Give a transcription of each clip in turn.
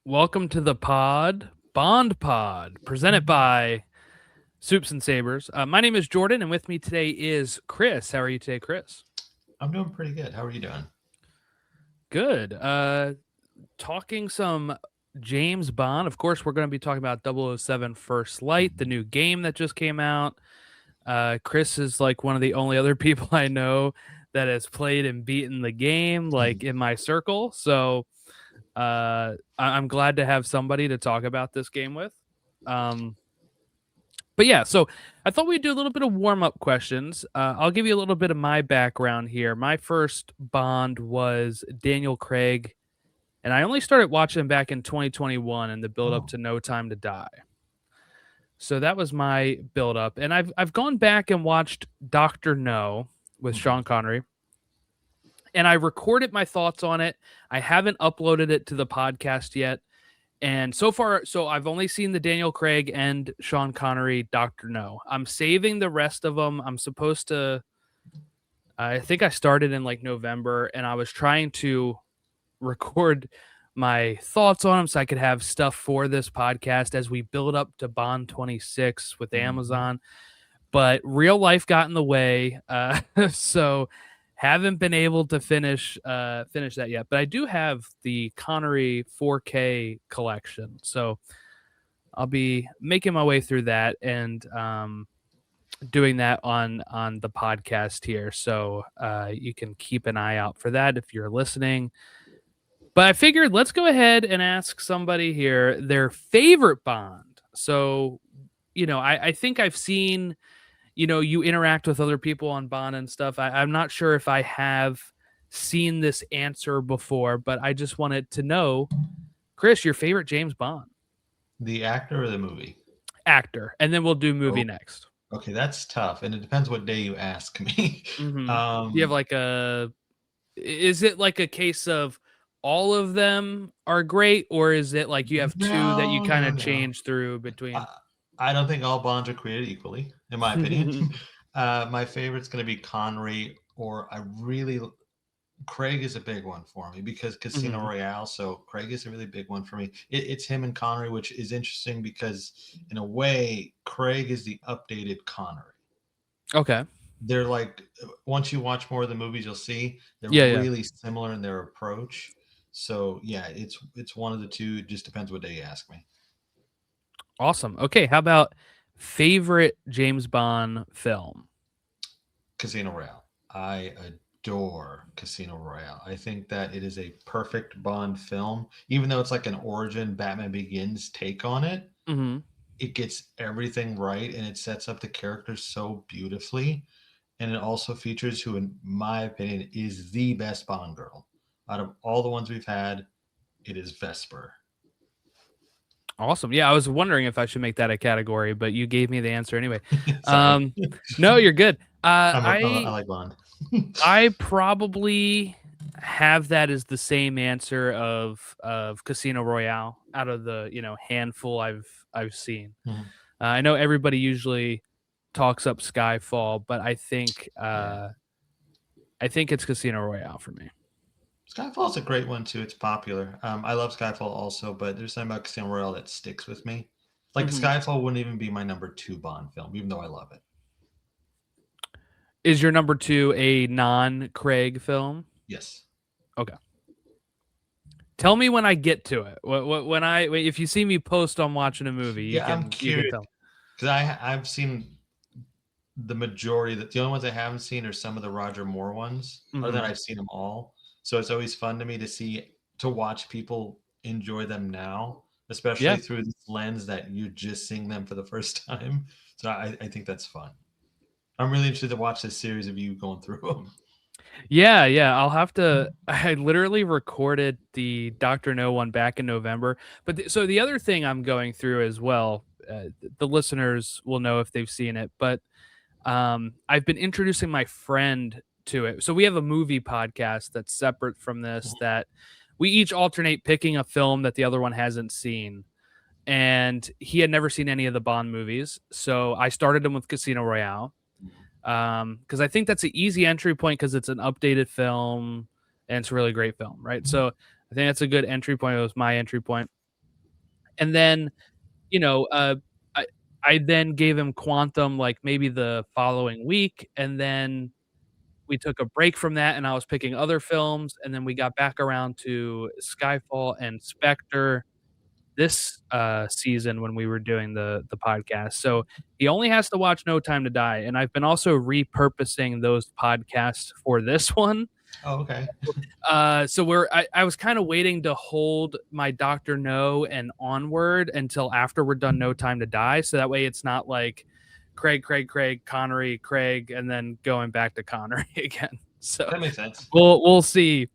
Welcome to the pod, Bondpod, presented by Soups and Sabers. My name is Jordan, and with me today is Chris. How are you today, Chris? I'm doing pretty good. How are you doing? Good. Talking some James Bond. Of course, we're going to be talking about 007 First Light, the new game that just came out. Chris is like one of the only other people I know that has played and beaten the game, like in my circle. So I'm glad to have somebody to talk about this game with. Um, but yeah, so I thought we'd do a little bit of warm up questions. I'll give you a little bit of my background here. My first Bond was Daniel Craig, and I only started watching him back in 2021 in the build up Oh, to No Time to Die. So that was my build up, and I've gone back and watched Doctor No with mhm. Sean Connery, and I recorded my thoughts on it. I haven't uploaded it to the podcast yet. And so far, so I've only seen the Daniel Craig and Sean Connery Doctor No. I'm saving the rest of them. I'm supposed to. I think I started in like November, and I was trying to record my thoughts on them so I could have stuff for this podcast as we build up to Bond 26 with Mhm. Amazon. But real life got in the way, so haven't been able to finish that yet. But I do have the Connery 4K collection, so I'll be making my way through that and doing that on the podcast here. So you can keep an eye out for that if you're listening. But I figured let's go ahead and ask somebody here their favorite Bond. So, I think I've seen, you interact with other people on Bond and stuff. I'm not sure if I have seen this answer before, but I just wanted to know, Chris, your favorite James Bond The actor or the movie? actor, and then we'll do movie Oh, next. okay, that's tough, and it depends what day you ask me. Mm-hmm. Do you have um, like is it like a case of all of them are great, or is it like you have two that you no, kind no, of no. change through I, between? I don't think all Bonds are created equally, in my opinion. My favorite's going to be Connery, or Craig is a big one for me because Casino Hmm. Royale. So Craig is a really big one for me. It's him and Connery, which is interesting because in a way, Craig is the updated Connery. Okay. They're like once you watch more of the movies, you'll see they're Yeah, yeah. really similar in their approach. So yeah, it's one of the two. It just depends what day you ask me. Awesome. Okay, how about favorite James Bond film? Casino Royale. I adore Casino Royale. I think that it is a perfect Bond film, even though it's like an origin Batman Begins take on it. Hmm. It gets everything right and it sets up the characters so beautifully. And it also features who, in my opinion, is the best Bond girl. Out of all the ones we've had, it is Vesper. Awesome. Yeah, I was wondering if I should make that a category, but you gave me the answer anyway. Sorry. Um, no, you're good. I like Bond. I probably have that as the same answer of Casino Royale out of the handful I've seen. Mhm. I know everybody usually talks up Skyfall, but Yeah. I think it's Casino Royale for me. Skyfall's a great one too. It's popular. I love Skyfall also, but there's something about Casino Royale that sticks with me. Like Hmm. Skyfall wouldn't even be my number two Bond film, even though I love it. Is your number two a non Craig film? Yes. Okay. Tell me when I get to it. When if you see me post on watching a movie, Yeah, I'm you can curious tell. because I've seen the majority. The only ones I haven't seen are some of the Roger Moore ones. Other than Hmm. I've seen them all, so it's always fun to me to watch people enjoy them now, especially Yeah. through this lens that you're just seeing them for the first time. So I think that's fun. I'm really interested to watch this series of you going through them. Yeah, yeah. I'll have to. I literally recorded the Doctor No one back in November. But so the other thing I'm going through as well, the listeners will know if they've seen it, but I've been introducing my friend to it. So we have a movie podcast that's separate from this that we each alternate picking a film that the other one hasn't seen. And he had never seen any of the Bond movies. So I started him with Casino Royale because I think that's an easy entry point because it's an updated film and it's a really great film, right? So I think that's a good entry point. It was my entry point. And then, you know, I I then gave him Quantum, like, maybe the following week, and then we took a break from that, and I was picking other films, and then we got back around to Skyfall and Spectre this, season when we were doing the podcast. So, he only has to watch No Time to Die, and I've been also repurposing those podcasts for this one. Oh, okay. So I was kinda waiting to hold my Doctor No and Onward until after we're done No Time to Die, so that way it's not like Craig, Connery, Craig, and then going back to Connery again. So, That makes sense. we'll see.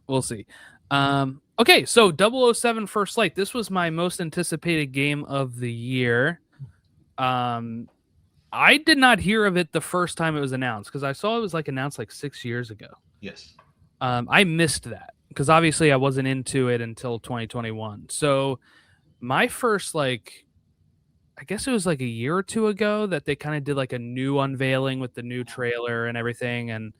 We'll see. Okay, so 007 First Light. This was my most anticipated game of the year. I did not hear of it the first time it was announced because I saw it was like announced like 6 years ago. Yes. I missed that because obviously I wasn't into it until 2021. So my first like I guess it was like a year or two ago that they kind of did like a new unveiling with the new trailer and everything and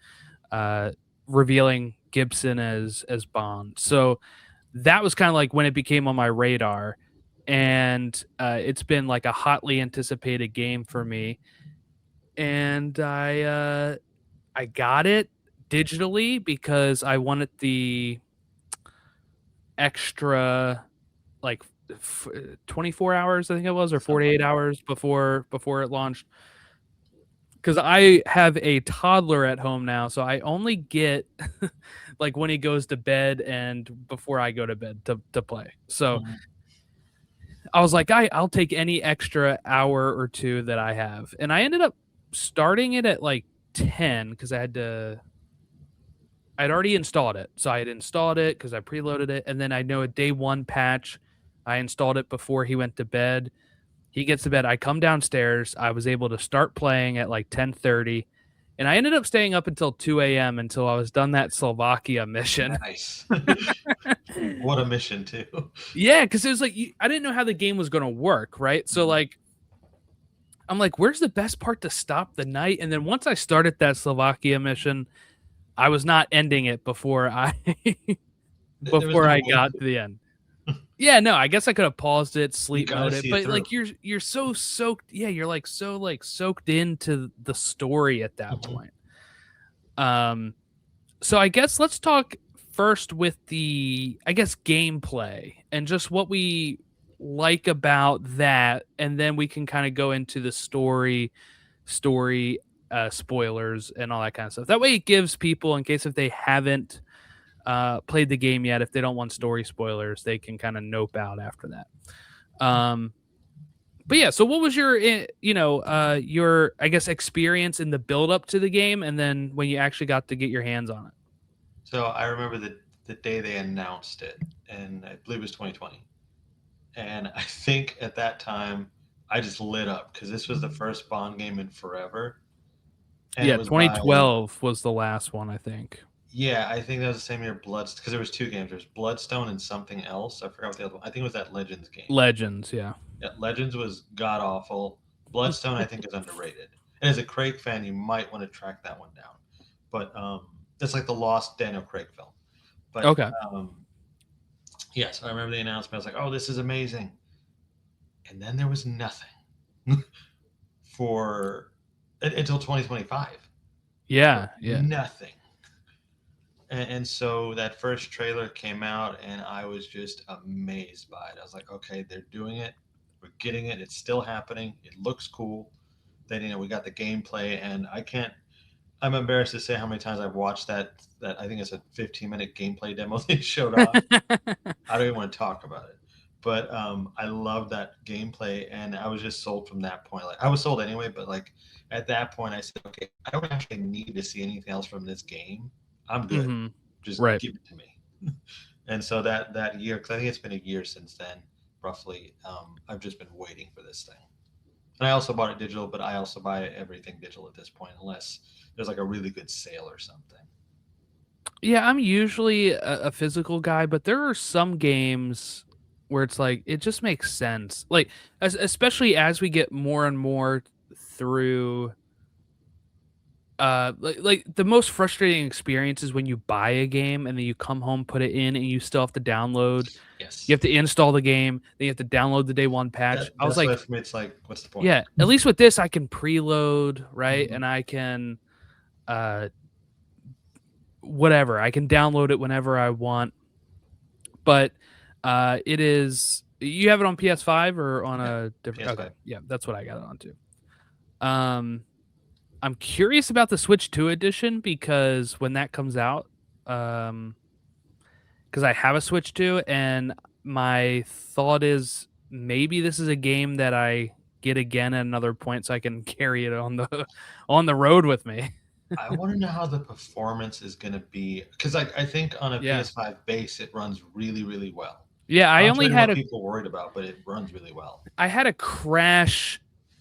uh revealing Gibson as Bond. So that was kind of like when it became on my radar and it's been like a hotly anticipated game for me and I got it digitally because I wanted the extra like 24 hours I think it was or Something like 48 hours before it launched because I have a toddler at home now so I only get like when he goes to bed and before I go to bed to play. So that. I was like I'll take any extra hour or two that I have and I ended up starting it at like 10 because I'd already installed it. So I had installed it because I preloaded it, and then I know a day one patch. I installed it before he went to bed. He gets to bed. I come downstairs. I was able to start playing at like 10:30, and I ended up staying up until 2 a.m. until I was done that Slovakia mission. Nice. What a mission too. Yeah, because it was like I didn't know how the game was going to work, right? So like I'm like, where's the best part to stop the night? And then once I started that Slovakia mission, I was not ending it before I There was before no I way got to the end. Yeah, no, I guess I could have paused it, you sleep gotta mode it, see it but through. like you're so soaked. Yeah, you're like so like soaked into the story at that Mhm. point. Um, so I guess let's talk first with the I guess gameplay and just what we like about that, and then we can kind of go into the story spoilers and all that kind of stuff. That way, it gives people in case if they haven't played the game yet, if they don't want story spoilers, they can kind of nope out after that. Um, but yeah, so what was your, your I guess experience in the build up to the game, and then when you actually got to get your hands on it? So I remember the day they announced it, and I believe it was 2020. And I think at that time I just lit up because this was the first Bond game in forever, and it Yeah, was by 2012 was the last one, I think. yeah, I think that was the same year Blood because there was two games. There's Bloodstone and something else. I forgot what the other one. I think it was that Legends game. Legends, yeah. Yeah, Legends was god awful. Bloodstone I think is underrated. And as a Craig fan, you might want to track that one down. But it's like the lost Daniel Craig film. But Okay. yes, I remember the announcement. I was like, "Oh, this is amazing!" And then there was nothing for until 2025. Yeah, yeah. Nothing. And so that first trailer came out, and I was just amazed by it. I was like, "Okay, they're doing it. We're getting it. It's still happening. It looks cool." Then we got the gameplay, and I can't. I'm embarrassed to say how many times I've watched that I think it's a 15-minute gameplay demo they showed off. I don't even want to talk about it. But I love that gameplay, and I was just sold from that point. Like I was sold anyway, but like at that point, I said, okay, I don't actually need to see anything else from this game. I'm good. hmm Just Right. give it to me. And so that year, because I think it's been a year since then, roughly. I've just been waiting for this thing. And I also bought it digital, but I also buy everything digital at this point, unless there's like a really good sale or something. Yeah, I'm usually a physical guy, but there are some games where it's like it just makes sense. Like especially as we get more and more through like the most frustrating experience is when you buy a game and then you come home, put it in, and you still have to download. You Yes. have to install the game, then you have to download the day one patch. I was That's why like, for me it's like, what's the point? yeah, at least with this I can preload, right? Mhm. And I can uh whatever. I can download it whenever I want. But it is you have it on PS5 or on Yeah. a different okay. PS5. Yeah, that's what I got it on too. Um I'm curious about the Switch 2 edition because when that comes out, um, because I have a Switch 2, and my thought is maybe this is a game that I get again at another point so I can carry it on the on the road with me. I want to know how the performance is going to be because I think on a Yeah. PS5 base it runs really really well. Yeah, Contrary to what people are worried about, but it runs really well. I had a crash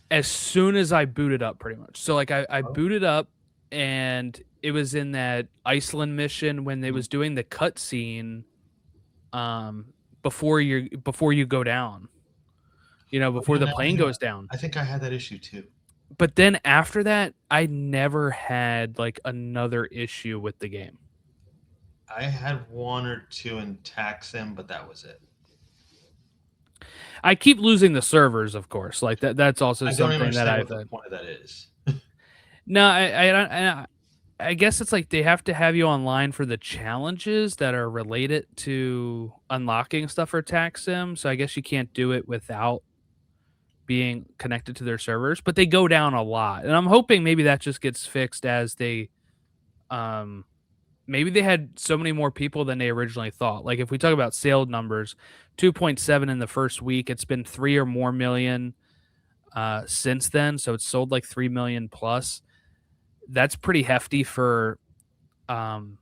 as soon as I booted up pretty much. So like I Oh, booted up and it was in that Iceland mission when they mhm. was doing the cutscene um before you go down, Oh, before the now, plane yeah, goes down. I think I had that issue too. But then after that, I never had like another issue with the game. I had one or two in Taxim, but that was it. I keep losing the servers, of course. Like that's also I don't even something that understand I've what the point of that is. no, I don't I guess it's like they have to have you online for the challenges that are related to unlocking stuff for tax sim. So I guess you can't do it without being connected to their servers, but they go down a lot. And I'm hoping maybe that just gets fixed as they um maybe they had so many more people than they originally thought. Like if we talk about sales numbers, 2.7 in the first week, it's been 3 or more million since then, so it's sold like 3 million plus. That's pretty hefty for um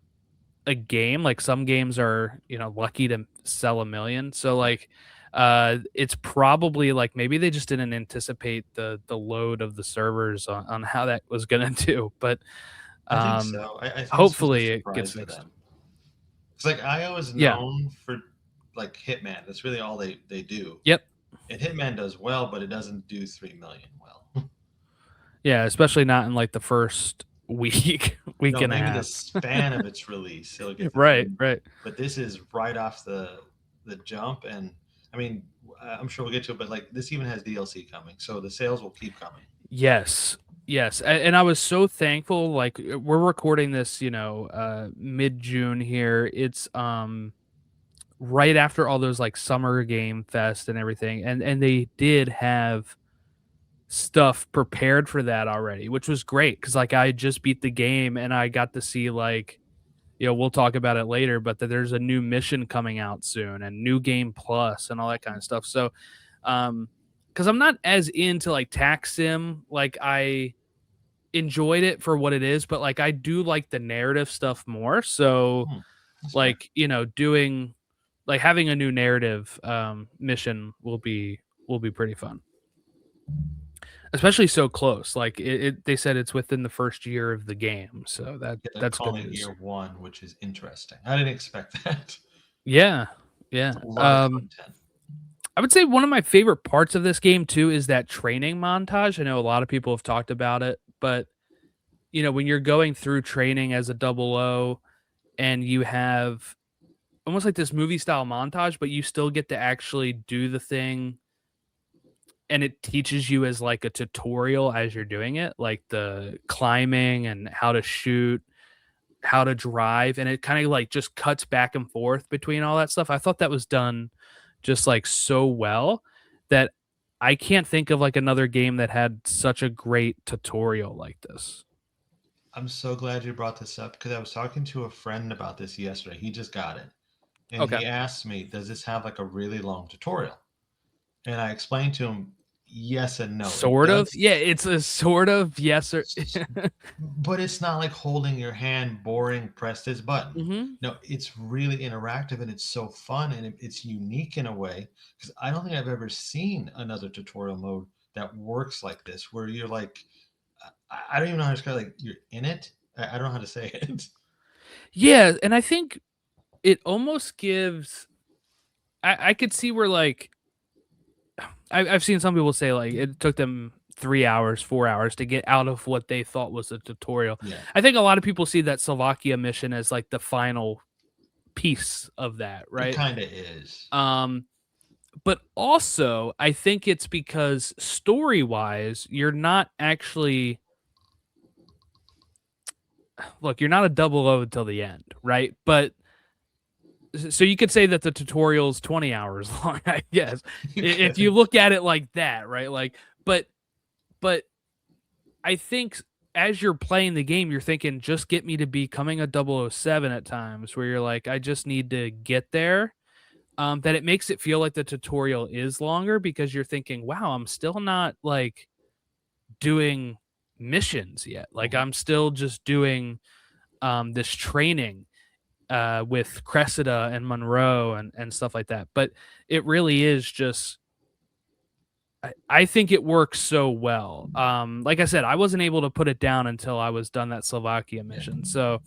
a game. Like some games are, lucky to sell a million. So like it's probably like maybe they just didn't anticipate the load of the servers on how that was gonna do. But I think um so. I think this was a hopefully it gets surprise for fixed. them. It's like IO is Yeah. known for like Hitman. That's really all they do. Yep. And Hitman does well, but it doesn't do 3 million well. Yeah, especially not in like the first week, week No, and a maybe the half. span of its release it'll get to Right, 3 million. right. But this is right off the jump, and I mean, I'm sure we'll get to it, but like this even has DLC coming, so the sales will keep coming. Yes. Yes. And I was so thankful. Like we're recording this, mid June here. It's right after all those like summer game fest and everything. And they did have stuff prepared for that already, which was great because like I just beat the game and I got to see like we'll talk about it later, but that there's a new mission coming out soon and new game plus and all that kind of stuff. So, because I'm not as into like tax sim, like I enjoyed it for what it is, but like I do like the narrative stuff more. So, Hmm, that's fair. like doing like having a new narrative mission will be pretty fun, especially so close. Like they said it's within the first year of the game, so Yeah, they're that's good calling it news. year one, which is interesting. I didn't expect that. Yeah, yeah. It's a lot of content. I would say one of my favorite parts of this game too is that training montage. I know a lot of people have talked about it, but when you're going through training as a double O and you have almost like this movie style montage, but you still get to actually do the thing and it teaches you as like a tutorial as you're doing it, like the climbing and how to shoot, how to drive, and it kind of like just cuts back and forth between all that stuff. I thought that was done just like so well that I can't think of like another game that had such a great tutorial like this. I'm so glad you brought this up because I was talking to a friend about this yesterday. He just got it. And Okay. he asked me, does this have like a really long tutorial? And I explained to him, yes and no. It Sort of. does, Yeah, it's a sort of yes or but it's not like holding your hand, boring, press this button. Mhm. No, it's really interactive and it's so fun and it's unique in a way because I don't think I've ever seen another tutorial mode that works like this, where you're like, I don't even know how to describe it, like you're in it. I don't know how to say it. Yeah, and I think it almost gives I could see where like I've seen some people say like it took them 3 hours, 4 hours to get out of what they thought was a tutorial. Yeah, I think a lot of people see that Slovakia mission as like the final piece of that, it right? kind of is. Um, but also I think it's because story-wise, you're not actually look, you're not a double O until the end, right? But so you could say that the tutorial's 20 hours long, I guess. You If you could. look at it like that, right? Like, but I think as you're playing the game, you're thinking, just get me to becoming a 007 at times where you're like, I just need to get there. That it makes it feel like the tutorial is longer because you're thinking, wow, I'm still not like doing missions yet. Like Mhm. I'm still just doing this training with Cressida and Monroe and stuff like that. But it really is just I think it works so well. Like I said, I wasn't able to put it down until I was done that Slovakia Yeah. mission. So,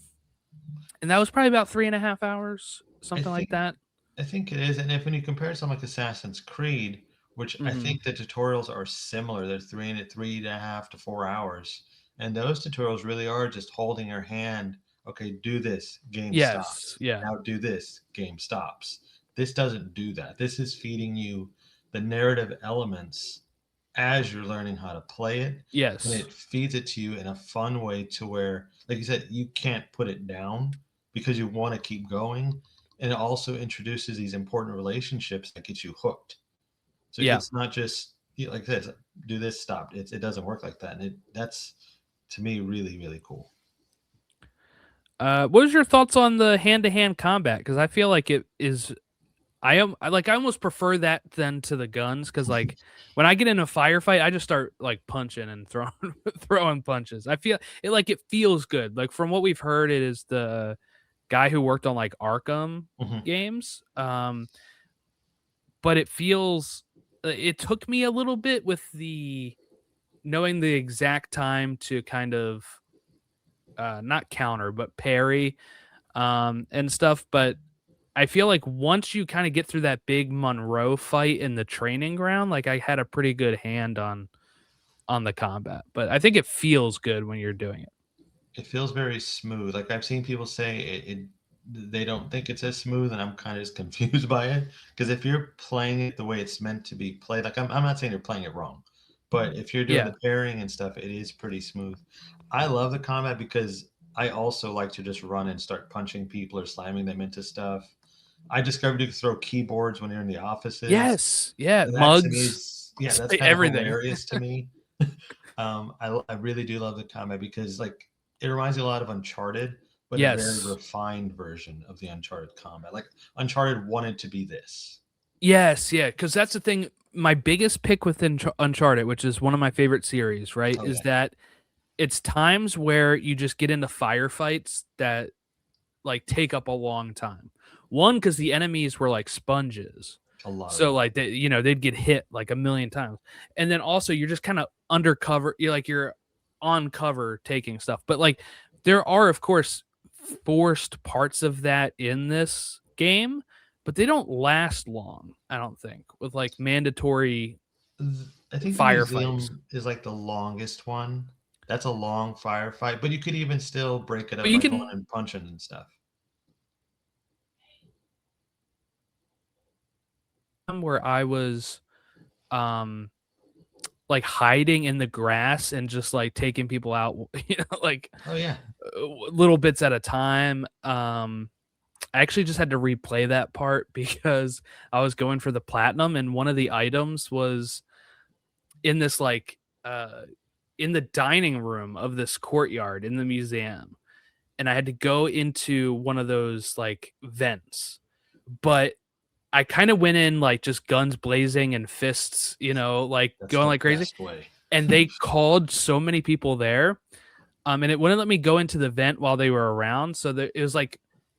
and that was probably about 3.5 hours, I something like think that. I think it is, and if when you compare it to something like Assassin's Creed, which I Hmm. think the tutorials are similar, they're 3.5 to 4 hours, and those tutorials really are just holding your hand. Okay, do this, game Yes. stops. Yeah. Now do this, game stops. This doesn't do that. This is feeding you the narrative elements as you're learning how to play it, and Yes. it feeds it to you in a fun way to where, like you said, you can't put it down because you want to keep going, and it also introduces these important relationships that get you hooked. So Yeah. it's not just like this, do this, stop. It doesn't work like that, and that's to me really really cool. What was your thoughts on the hand-to-hand combat? Because I feel like it is. I almost prefer that than to the guns because like when I get in a firefight, I just start like punching and throwing throwing punches. I feel it like it feels good. Like from what we've heard, it is the guy who worked on like Arkham Mhm. games. But it feels it took me a little bit with the knowing the exact time to kind of not counter but parry and stuff. But I feel like once you kind of get through that big Monroe fight in the training ground, like I had a pretty good hand on the combat. But I think it feels good when you're doing it. It feels very smooth. Like I've seen people say it they don't think it's as smooth, and I'm kind of just confused by it. Because if you're playing it the way it's meant to be played, like I'm not saying you're playing it wrong, but if you're doing Yeah. the pairing and stuff, it is pretty smooth. I love the combat because I also like to just run and start punching people or slamming them into stuff. I discovered you can throw keyboards when you're in the offices. Yes. Yeah. And that to me Mugs. is, yeah, that's kind of Everything. hilarious to me. I really do love the combat because like it reminds me a lot of Uncharted, but a very Yes. refined version of the Uncharted combat. Like Uncharted wanted to be this. Yes. Yeah. Because that's the thing. My biggest pick with Uncharted, which is one of my favorite series, right, Oh is yeah, that it's times where you just get into firefights that like take up a long time. One, because the enemies were like sponges. a lot of So them. like they'd get hit like a million times. And then also you're just kind of undercover, you're on cover taking stuff. But like there are of course forced parts of that in this game, but they don't last long, I don't think, with like mandatory I think the firefights. museum is like the longest one. That's a long firefight, but you could even still break it But up you by going can and punching and stuff. where I was um like hiding in the grass and just like taking people out, like Oh yeah, little bits at a time. I actually just had to replay that part because I was going for the platinum, and one of the items was in this like in the dining room of this courtyard in the museum, and I had to go into one of those like vents, but I kind of went in like just guns blazing and fists, like that's going the like crazy, best way. and they called so many people there, and it wouldn't let me go into the vent while they were around. So it was like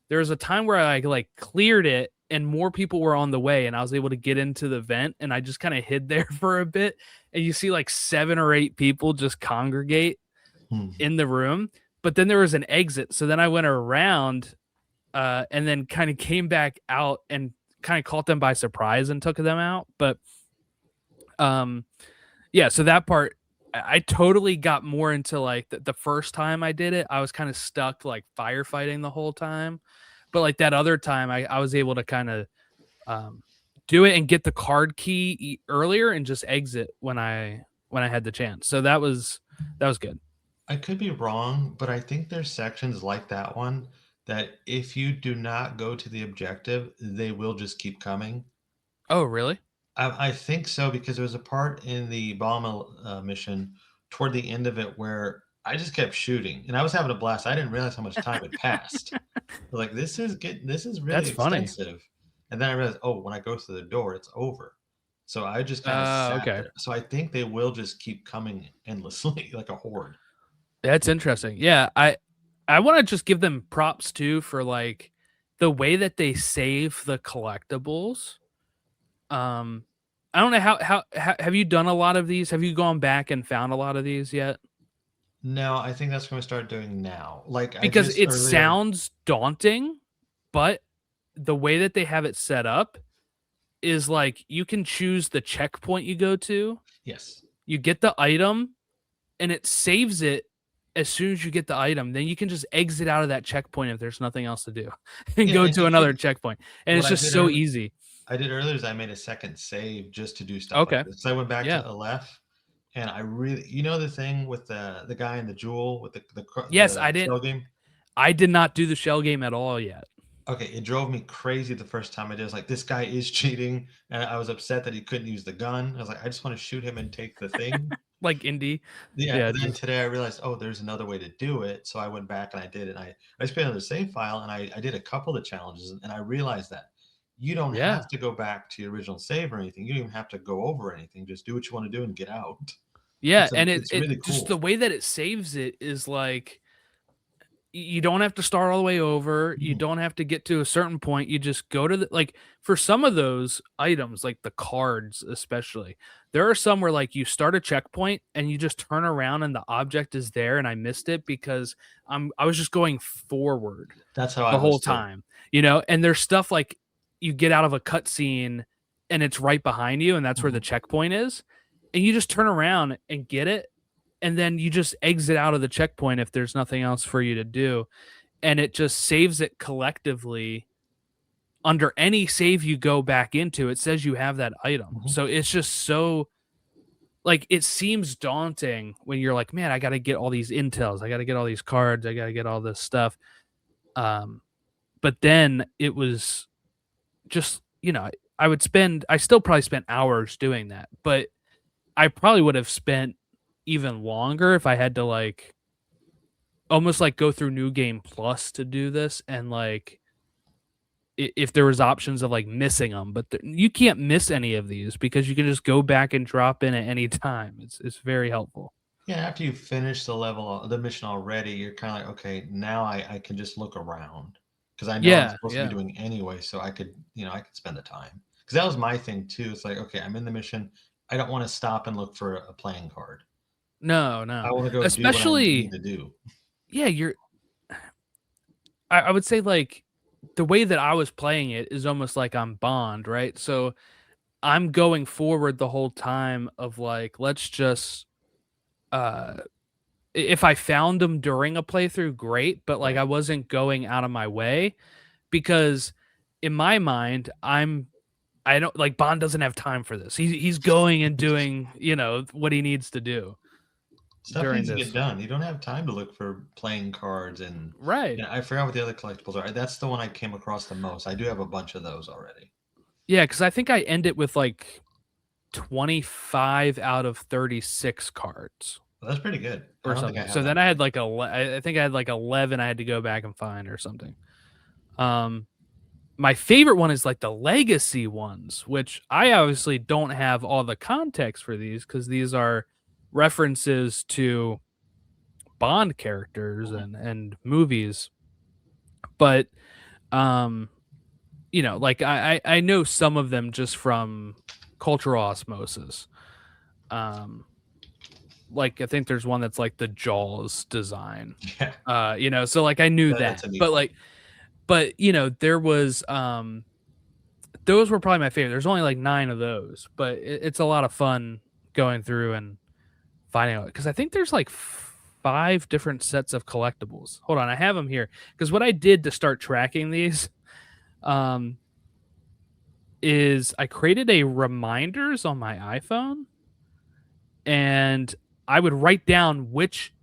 there was a time where I like cleared it and more people were on the way, and I was able to get into the vent, and I just kind of hid there for a bit, and you see like 7 or 8 people just congregate Hmm. in the room, but then there was an exit, so then I went around and then kind of came back out and kind of caught them by surprise and took them out. But um yeah, so that part I totally got more into, like, the first time I did it, I was kinda stuck, like, firefighting the whole time, but, like, that other time, I was able to kinda, um, do it and get the card key earlier and just exit when I had the chance, so that was good. I could be wrong, but I think there's sections like that one that if you do not go to the objective, they will just keep coming. Oh, really? I think so because there was a part in the bomb mission toward the end of it where I just kept shooting and I was having a blast. I didn't realize how much time had passed. Like this is really That's funny. extensive. And then I realized, oh, when I go through the door, it's over. So I just kind of sat Okay. there. So I think they will just keep coming endlessly like a horde. That's interesting. Yeah, I wanna just give them props too for, like, the way that they save the collectibles. Um, I don't know how have you done a lot of these? Have you gone back and found a lot of these yet? No, I think that's what I'm gonna start doing now. Like I Because just it earlier, sounds daunting, but the way that they have it set up is, like, you can choose the checkpoint you go to, yes. you get the item, and it saves it as soon as you get the item, then you can just exit out of that checkpoint if there's nothing else to do and Yeah, go and to you another could checkpoint, and what it's just so easy. I did earlier is I made a second save just to do stuff like Okay. this. So I went back Yeah. to Aleph and I really you know the thing with the guy in the jewel with Yes, the shell game? I did not do the shell game at all yet. Okay, it drove me crazy the first time I did. I was like, this guy is cheating, and I was upset that he couldn't use the gun. I was like, I just want to shoot him and take the thing. Like indie. Yeah, Yeah, and then just today I realized, oh, there's another way to do it. So I went back and I did it. I just created another save file and I did a couple of challenges and I realized that you don't yeah. have to go back to your original save or anything. You don't even have to go over anything. Just do what you want to do and get out. Yeah, and It's really just the cool. way that it saves it is like you don't have to start all the way over. You Mhm, don't have to get to a certain point. You just go to the like for some of those items, like the cards especially. There are some where like you start a checkpoint and you just turn around and the object is there and I missed it because I was just going forward that's how I the whole was too. time, and there's stuff like you get out of a cutscene and it's right behind you and that's where the Mhm. checkpoint is, and you just turn around and get it, and then you just exit out of the checkpoint if there's nothing else for you to do, and it just saves it collectively under any save you go back into, it says you have that item. Mhm. So it's just so like it seems daunting when you're like, "Man, I gotta get all these intels, I gotta get all these cards, I gotta get all this stuff." Um, but then it was just, I still probably spent hours doing that, but I probably would have spent even longer if I had to like almost like go through New Game Plus to do this and like if there was options of like missing them, but you can't miss any of these because you can just go back and drop in at any time. It's very helpful. Yeah, after you finish the mission already, you're kind of like, okay, now I can just look around because I know I'm Yeah, supposed to be yeah. doing anyway, so I could, I could spend the time. Because that was my thing too. It's like, okay, I'm in the mission. I don't want to stop and look for a playing card. No, I no. want to go do what I need Especially to do. yeah, I would say like the way that I was playing it is almost like I'm Bond, right? So I'm going forward the whole time of like, let's just uh if I found them during a playthrough, great, but like Right. I wasn't going out of my way because in my mind, I don't like Bond doesn't have time for this. He's going and doing, what he needs to do Stuff during needs to get this. done. You don't have time to look for playing cards and Right. I forgot what the other collectibles are. That's the one I came across the most. I do have a bunch of those already. Yeah, because I think I end it with like 25 out of 36 cards Well, that's pretty good. I or don't think I something. have So that then I many. had like I think I had like 11 I had to go back and find or something. Um my favorite one is like the legacy ones, which I obviously don't have all the context for these because these are references to Bond characters Mhm. and movies. But um, like I know some of them just from cultural osmosis. Um, like I think there's one that's like the Jaws design. Yeah, So like I knew that's that. a neat But one. like there was those were probably my favorite. There's only like 9 of those, but it's a lot of fun going through and finding out because I think there's like 5 different sets of collectibles. Hold on, I have them here because what I did to start tracking these, um, is I created a reminders on my iPhone, and I would write down which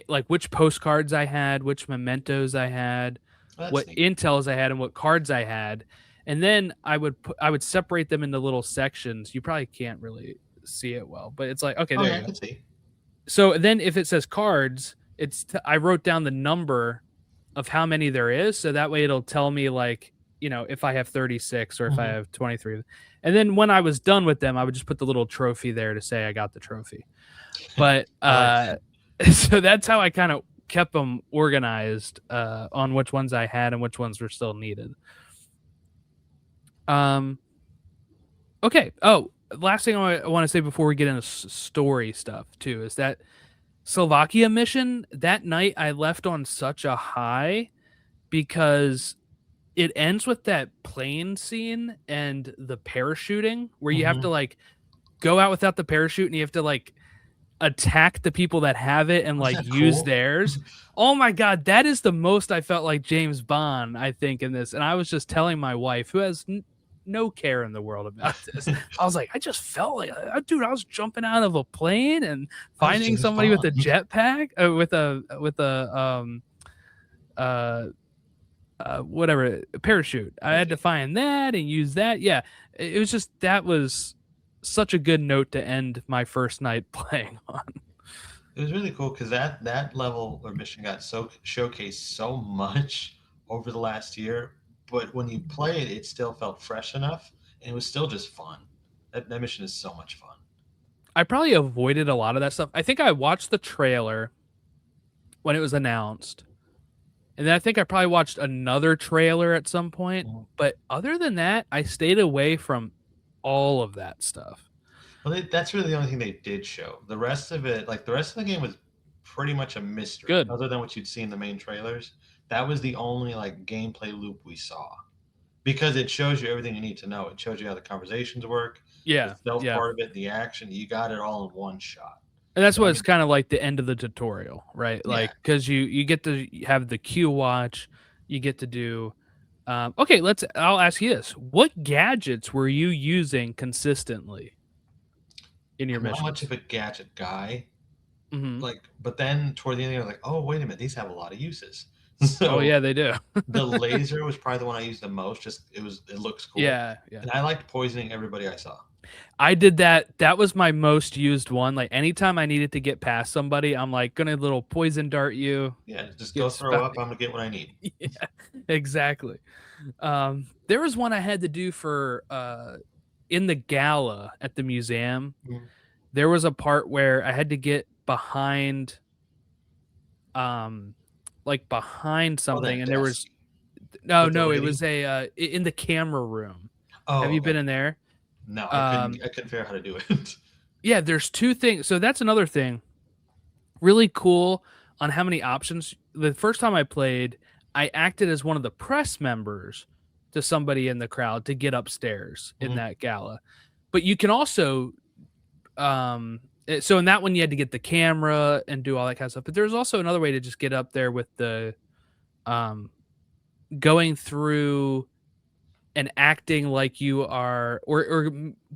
like which postcards I had, which mementos I had, That's what neat. intels I had, and what cards I had, and then I would separate them into little sections. You probably can't really see it well, but it's like okay, Oh there yeah, I you go. can see. So then if it says cards, I wrote down the number of how many there is, so that way it'll tell me like, if I have 36 or if I Mhm. have 23. And then when I was done with them, I would just put the little trophy there to say I got the trophy. But I like so that's how I kind of kept them organized on which ones I had and which ones were still needed. Um okay. Oh, last thing I want to say before we get into story stuff too is that Slovakia mission, that night I left on such a high because it ends with that plane scene and the parachuting where you have to Mhm. like go out without the parachute and you have to like attack the people that have it and Was like that use cool? theirs. Oh my god, that is the most I felt like James Bond, I think, in this. And I was just telling my wife, who has no care in the world about this, I was like, I just felt like, dude, I was jumping out of a plane and That was finding James somebody with a Bond. jetpack, with a uh whatever parachute. I had to Okay. find that and use that. Yeah, it was just that was such a good note to end my first night playing on. It was really cool because that level or mission got so showcased so much over the last year, but when you play it, it still felt fresh enough, and it was still just fun. That mission is so much fun. I probably avoided a lot of that stuff. I think I watched the trailer when it was announced. And then I think I probably watched another trailer at some point. Mhm. But other than that, I stayed away from all of that stuff. Well, that's really the only thing they did show. The rest of it, like the rest of the game, was pretty much a mystery, Good. other than what you'd see in the main trailers. That was the only like gameplay loop we saw because it shows you everything you need to know. It shows you how the conversations work, the Yeah. stealth Yeah. part of it, the action. You got it all in one shot. And that's So what I it's mean, kind of like the end of the tutorial, right? yeah. Like, because you get to have the Q watch, you get to do. Okay, I'll ask you this: what gadgets were you using consistently in your I'm not much missions? of a gadget guy, Hmm. like, but then toward the end, you're like, oh, wait a minute, these have a lot of uses. Oh So yeah, they do. the laser was probably the one I used the most. Just it looks cool, Yeah, yeah. and I liked poisoning everybody I saw. I did that. That was my most used one. Like anytime I needed to get past somebody, I'm like gonna little poison dart you, Yeah, just go get throw spot. up. I'm gonna get what I need. Yeah, exactly. There was one I had to do for in the gala at the museum. Mhm. There was a part where I had to get behind um like behind Oh, something, that and there desk was no, with the no, it lady. was a in the camera room. Have Oh, you been okay. in there? No, I couldn't. Um I couldn't figure out how to do it. yeah, there's two things. So that's another thing. Really cool on how many options. The first time I played, I acted as one of the press members to somebody in the crowd to get upstairs in Mhm. that gala. But you can also so in that one you had to get the camera and do all that kind of stuff. But there's also another way to just get up there with the um going through and acting like you are or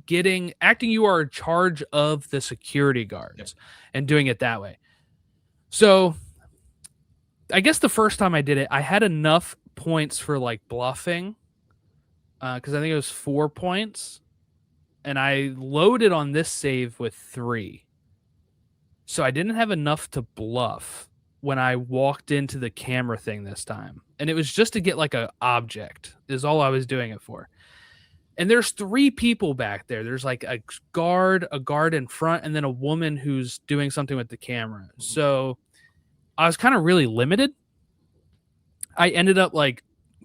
getting acting you are in charge of the security Yep. guards and doing it that way. So I guess the first time I did it, I had enough points for like bluffing, because I think it was 4 points, and I loaded on this save with 3. So I didn't have enough to bluff when I walked into the camera thing this time, and it was just to get like a object is all I was doing it for. And there's 3 people back there. There's like a guard in front, and then a woman who's doing something with the camera. Mhm. So I was kind of really limited. I ended up like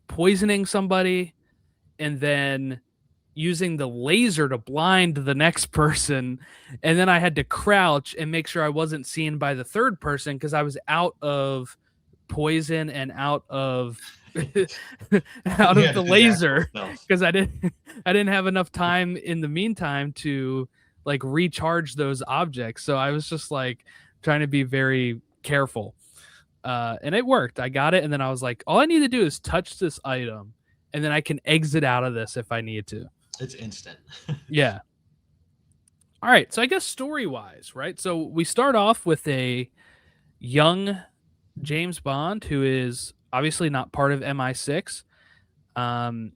poisoning somebody and then using the laser to blind the next person. And then I had to crouch and make sure I wasn't seen by the third person because I was out of poison and out of out You of had to the do the actual laser stealth. because I didn't have enough time in the meantime to like recharge those objects. So I was just like trying to be very careful. And it worked. I got it, and then I was like, all I need to do is touch this item, and then I can exit out of this if I need to. It's instant. Yeah. All right. So I guess story wise, right? So we start off with a young James Bond who is obviously not part of MI6. Um,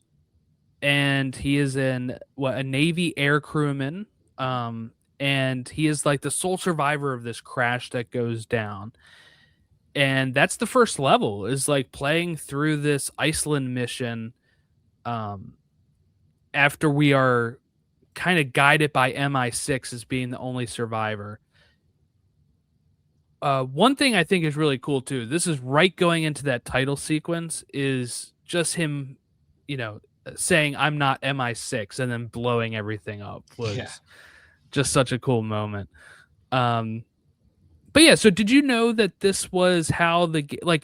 and he is a Navy air crewman. And he is like the sole survivor of this crash that goes down. And that's the first level, is like playing through this Iceland mission um after we are kind of guided by MI6 as being the only survivor. One thing I think is really cool too. This is right going into that title sequence. Is just him, saying I'm not MI6 and then blowing everything up Yeah. was just such a cool moment. Um, but yeah, so did you know that this was how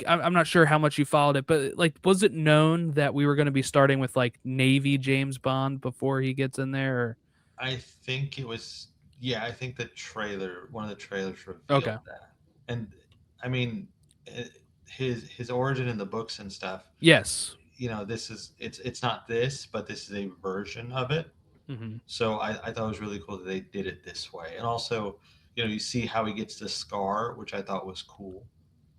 I'm not sure how much you followed it, but like, was it known that we were going to be starting with like Navy James Bond before he gets in there? Or? I think it was, yeah, I think one of the trailers Okay. revealed that. And I mean, eh, his origin in the books and stuff, Yes. this is, it's not this, but this is a version of it. Hmm. So I thought it was really cool that they did it this way. And also, you see how he gets the scar, which I thought was cool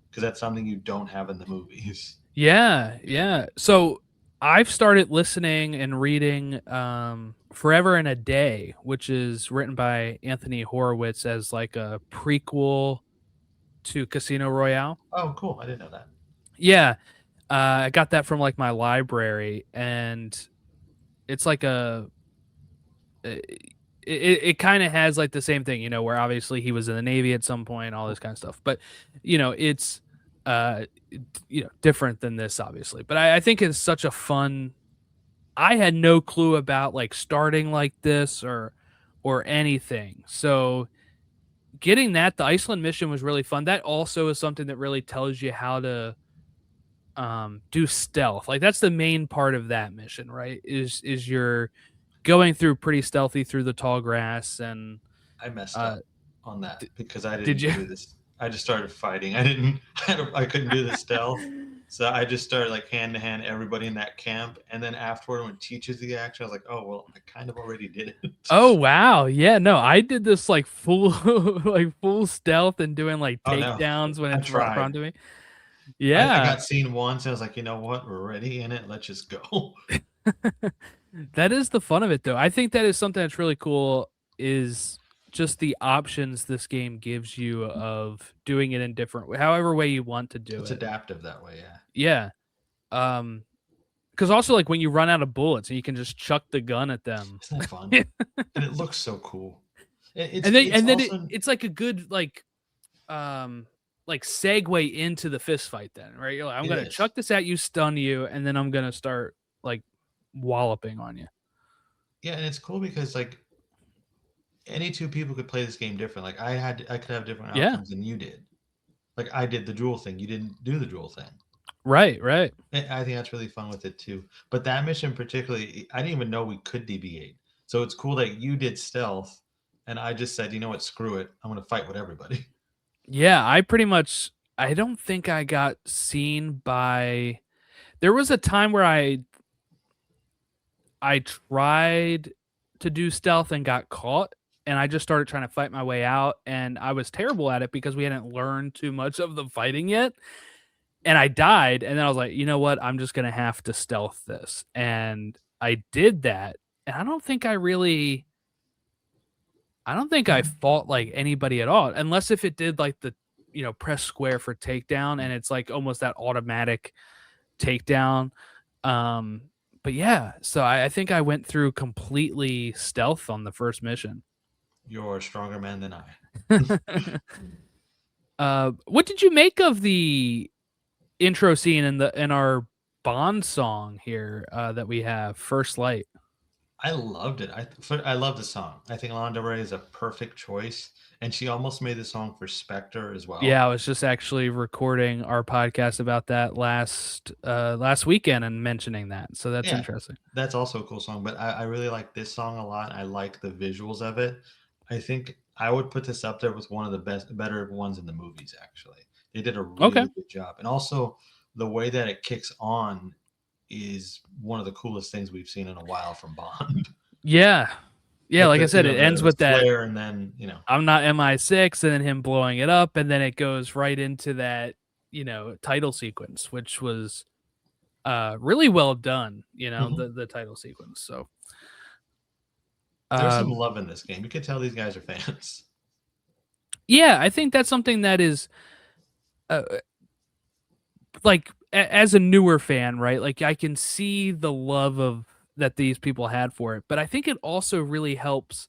because that's something you don't have in the movies. Yeah, yeah. So I've started listening and reading Forever in a Day, which is written by Anthony Horowitz as like a prequel to Casino Royale. Oh, cool. I didn't know that. Yeah. I got that from like my library, and it's like it kind of has like the same thing, where obviously he was in the Navy at some point, all this kind of stuff. But it's different than this, obviously. But I think it's such a fun. I had no clue about like starting like this or anything. So getting the Iceland mission was really fun. That also is something that really tells you how to do stealth. Like that's the main part of that mission, right? Is you're going through pretty stealthy through the tall grass. And I messed uh up on that because I did didn't you? do this. I just started fighting. I couldn't do the stealth. So I just started like hand to hand everybody in that camp. And then afterward, when it teaches the action, I was like, oh, well, I kind of already did it. Oh wow. Yeah, no, I did this like full like full stealth and doing like Oh, no. takedowns when I it's right tried. front of me. I Yeah. got seen once. And I was like, you know what? We're already in it. Let's just go. That is the fun of it though. I think that is something that's really cool, is just the options this game gives you of doing it in different however way you want to do It's it. adaptive that way. Yeah. Yeah. Because also like when you run out of bullets and you can just chuck the gun at them. Isn't that fun? And And it looks so cool. then It's also, it's like a good like segue into the fist fight then, right? You're like, I'm it gonna is. chuck this at you, stun you, and then I'm gonna start like walloping on you. Yeah. And it's cool because like any two people could play this game different. Like I could have different Yeah. outcomes than you did. Like I did the jewel thing. You didn't do the jewel thing. Right, right. I think that's really fun with it too. But that mission particularly, I didn't even know we could DB8. So it's cool that you did stealth, and I just said, you know what, screw it, I'm gonna fight with everybody. Yeah, I don't think I got seen by. There was a time where I tried to do stealth and got caught, and I just started trying to fight my way out, and I was terrible at it because we hadn't learned too much of the fighting yet. And I died, and then I was like, "You know what? I'm just gonna have to stealth this." And I did that, and I don't think I fought like anybody at all, unless if it did like the press square for takedown, and it's like almost that automatic takedown. Um, but yeah, so I think I went through completely stealth on the first mission. You're a stronger man than I. What did you make of the intro scene in our Bond song here that we have, First Light? I loved it. I love the song. I think Lana Del Rey is a perfect choice, and she almost made the song for Spectre as well. Yeah, I was just actually recording our podcast about that last weekend and mentioning that. So that's Yeah, interesting. that's also a cool song. But I really like this song a lot. I like the visuals of it. I think I would put this up there with one of the better ones in the movies. Actually, they did a Okay. really good job, and also the way that it kicks on is one of the coolest things we've seen in a while from Bond. Yeah. Yeah, With like I the said, it ends the with that flare, and then I'm not MI6 and then him blowing it up and then it goes right into that, title sequence, which was really well done, Mhm. the title sequence. So, There's some um love in this game. You can tell these guys are fans. yeah, I think that's something that is uh, like as a newer fan, right? Like I can see the love of that these people had for it, but I think it also really helps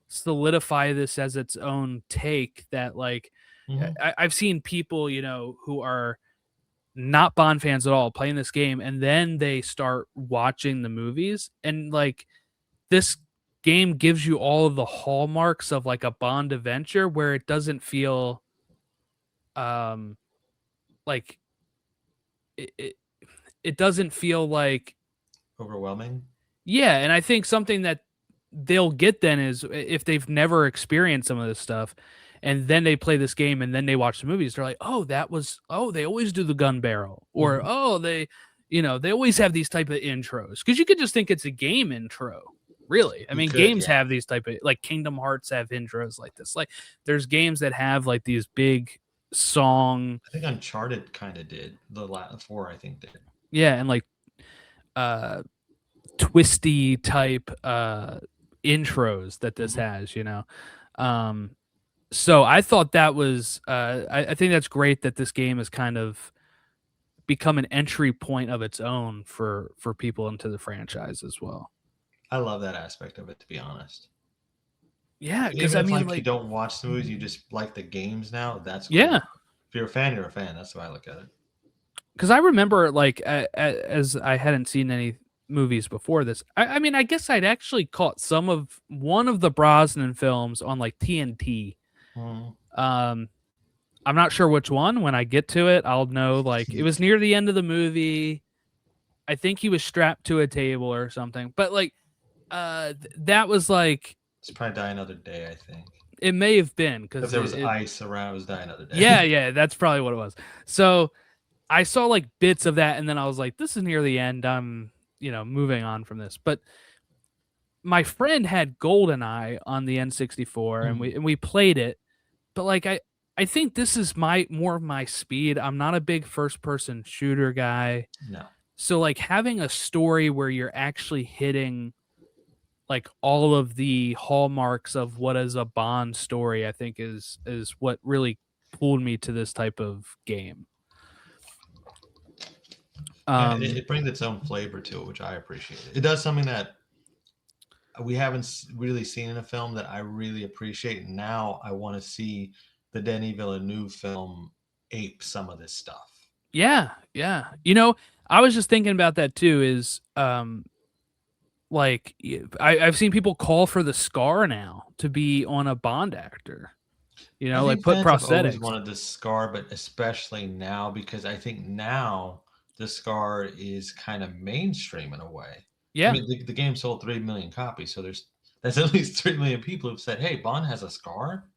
solidify this as its own take that like Mhm. I've seen people, who are not Bond fans at all playing this game and then they start watching the movies and like this game gives you all of the hallmarks of like a Bond adventure where it doesn't feel um like it it doesn't feel like Overwhelming. yeah, and I think something that they'll get then is if they've never experienced some of this stuff and then they play this game and then they watch the movies, they're like, "Oh, they always do the gun barrel," or Mhm. "Oh, they always have these type of intros." Because you could just think it's a game intro, really. I You mean, could, games yeah. have these type of like Kingdom Hearts have intros like this. Like, there's games that have like these big song, I think Uncharted kind of did. The last four, I think, did. yeah, and like uh twisty type intros that this Mhm. has, um so I thought that was I think that's great that this game has kind of become an entry point of its own for people into the franchise as well. I love that aspect of it, to be honest. Yeah, because Even I if mean, like you like, don't watch the movies, you just like the games now. That's cool. yeah, If you're a fan, you're a fan. That's the way I look at it. because I remember like as I hadn't seen any movies before this. I mean, I guess I'd actually caught some of one of the Brosnan films on like TNT. Mhm. Um, I'm not sure which one. When I get to it, I'll know. Like, it was near the end of the movie. I think he was strapped to a table or something. But like, that was like It's probably Die Another Day, I think. it may have been If because there was it ice around, it was Die Another yeah, Day. yeah, that's probably what it was. So I saw like bits of that, and then I was like, this is near the end. I'm moving on from this. But my friend had GoldenEye on the N64, and Mhm. we played it. But like I think this is my more of my speed. I'm not a big first person shooter guy. No. So like having a story where you're actually hitting like all of the hallmarks of what is a Bond story, I think is what really pulled me to this type of game. Yeah, and it, Um it brings its own flavor to it, which I appreciate. It does something that we haven't really seen in a film that I really appreciate. And now I want to see the Denis Villeneuve film ape some of this stuff. yeah, yeah. I was just thinking about that too is like I've seen people call for the scar now to be on a Bond actor. I Like think put fans have always prosthetics. wanted the scar, but especially now because I think now the scar is kind of mainstream in a way. I Yeah. mean, the game sold 3 million copies, so that's at least 3 million people who've said, "Hey, Bond has a scar."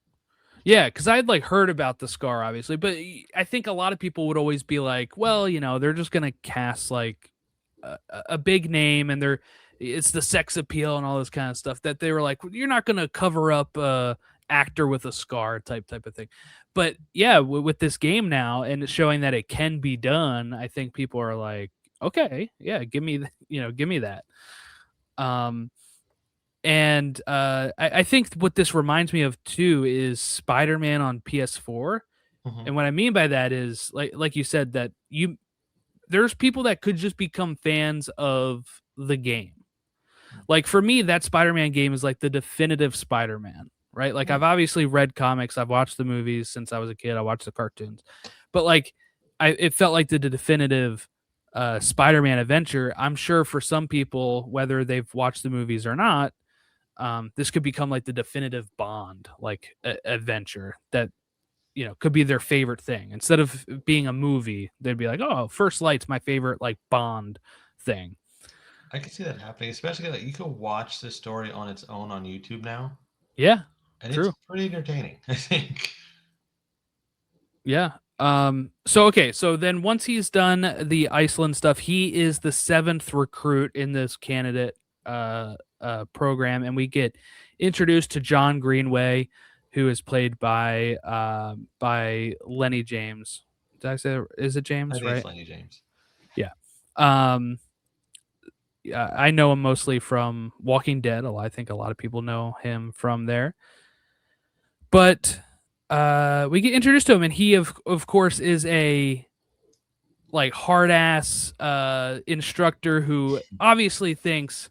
Yeah, because I had like heard about the scar, obviously, but I think a lot of people would always be like, well, they're just gonna cast like a big name, and it's the sex appeal and all this kind of stuff that they were like, you're not gonna cover up a actor with a scar type of thing. But yeah, with this game now and it's showing that it can be done, I think people are like, okay, yeah, give me, give me that. Um, and I think what this reminds me of too is Spider-Man on PS4. Mhm. And what I mean by that is like you said that there's people that could just become fans of the game. Like for me, that Spider-Man game is like the definitive Spider-Man, right? Like Yeah. I've obviously read comics, I've watched the movies since I was a kid, I watched the cartoons. But like it felt like the definitive Spider-Man adventure. I'm sure for some people, whether they've watched the movies or not, this could become like the definitive Bond like adventure that could be their favorite thing. Instead of being a movie, they'd be like, "Oh, First Light's my favorite like Bond thing." I can see that happening, especially like you can watch the story on its own on YouTube now. Yeah. and it's True. pretty entertaining. I think. Yeah. So okay, so then once he's done the Iceland stuff, he is the seventh recruit in this candidate program, and we get introduced to John Greenway, who is played by Lenny James. Did I say, is it I James, think it's right? Lenny James. Yeah. Um yeah, I know him mostly from Walking Dead. I think a lot of people know him from there. But we get introduced to him, and he of course is a like hard ass instructor who obviously thinks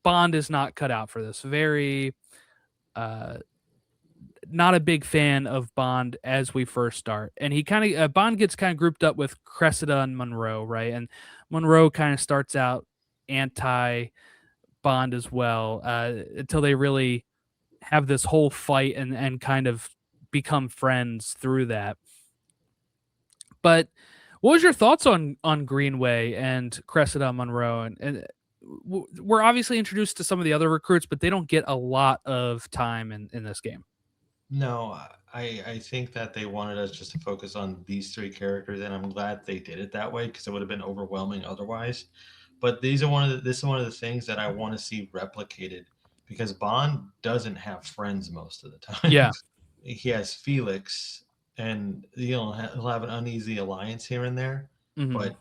Bond is not cut out for this. Very uh not a big fan of Bond as we first start. And he kind of Bond gets kind of grouped up with Cressida and Monroe, right? And Monroe kind of starts out anti Bond as well, until they really have this whole fight and kind of become friends through that. But what was your thoughts on Greenway and Cressida Monroe? And we're obviously introduced to some of the other recruits, but they don't get a lot of time in this game. No, I think that they wanted us just to focus on these three characters, and I'm glad they did it that way because it would have been overwhelming otherwise. But this is one of the things that I want to see replicated because Bond doesn't have friends most of the time. Yeah. He has Felix, and he'll have an uneasy alliance here and there, Hmm. but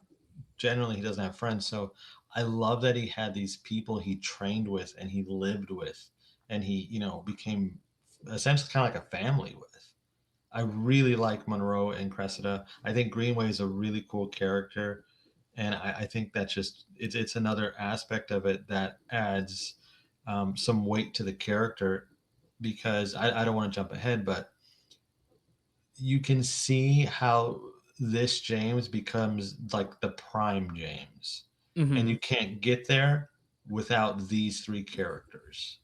generally he doesn't have friends. So I love that he had these people he trained with and he lived with, and he became essentially kind of like a family with. I really like Monroe and Cressida. I think Greenway is a really cool character, and I think that's just it's another aspect of it that adds some weight to the character because I don't want to jump ahead, but you can see how this James becomes like the prime James, and Hmm. you can't get there without these three characters.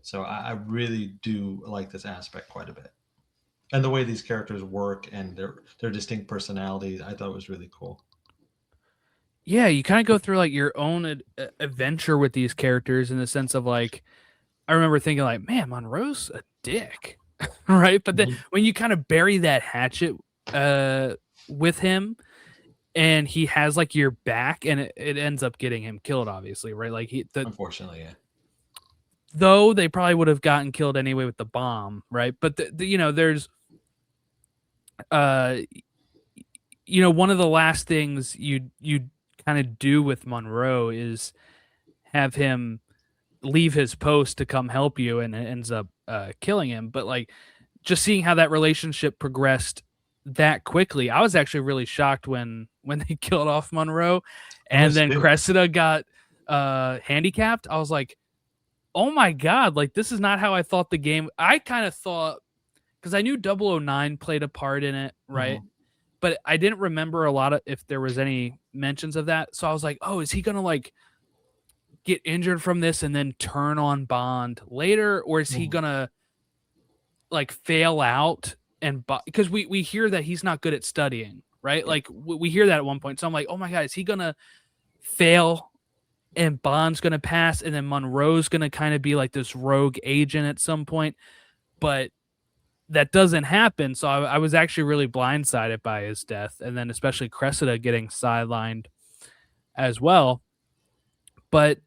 So I really do like this aspect quite a bit. And the way these characters work and their distinct personalities, I thought was really cool. Yeah, you kind of go through like your own adventure with these characters in the sense of like I remember thinking like, man, Monroe's a dick, right? But then Mhm. when you kind of bury that hatchet uh, with him, and he has like your back, and it ends up getting him killed, obviously, right? Like Unfortunately, yeah. though they probably would have gotten killed anyway with the bomb, right? But there's uh one of the last things you kind of do with Monroe is have him leave his post to come help you, and it ends up killing him. But like just seeing how that relationship progressed that quickly, I was actually really shocked when they killed off Monroe, I and was then too. Cressida got handicapped. I was like, oh my god, like this is not how I thought the game. I kind of thought because I knew 009 played a part in it, right? Hmm. But I didn't remember a lot of if there was any mentions of that. So I was like, oh, is he gonna like get injured from this and then turn on Bond later, or is he Hmm. gonna like fail out and because we hear that he's not good at studying, right? Yeah. Like we hear that at one point. So I'm like, oh my god, is he gonna fail and Bond's gonna pass, and then Monroe's gonna kind of be like this rogue agent at some point? But that doesn't happen. So I was actually really blindsided by his death, and then especially Cressida getting sidelined as well. But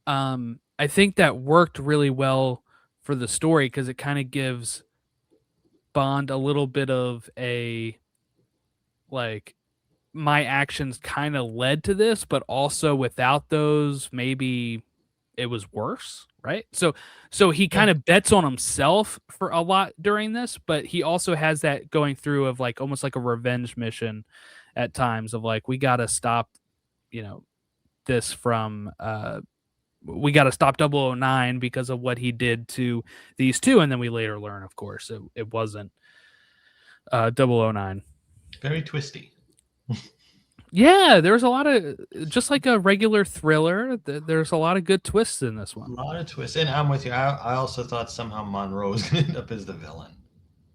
I think that worked really well for the story because it kind of gives Bond a little bit of a like my actions kind of led to this, but also without those, maybe it was worse, right? So he Yeah. kind of bets on himself for a lot during this, but he also has that going through of like almost like a revenge mission at times of like we got to stop, you know, this from we got to stop 009 because of what he did to these two, and then we later learn of course it wasn't 009. Very twisty. Yeah, there's a lot of just like a regular thriller. There's a lot of good twists in this A one. lot of twists. And I'm with you. I also thought somehow Monroe was going to end up as the villain.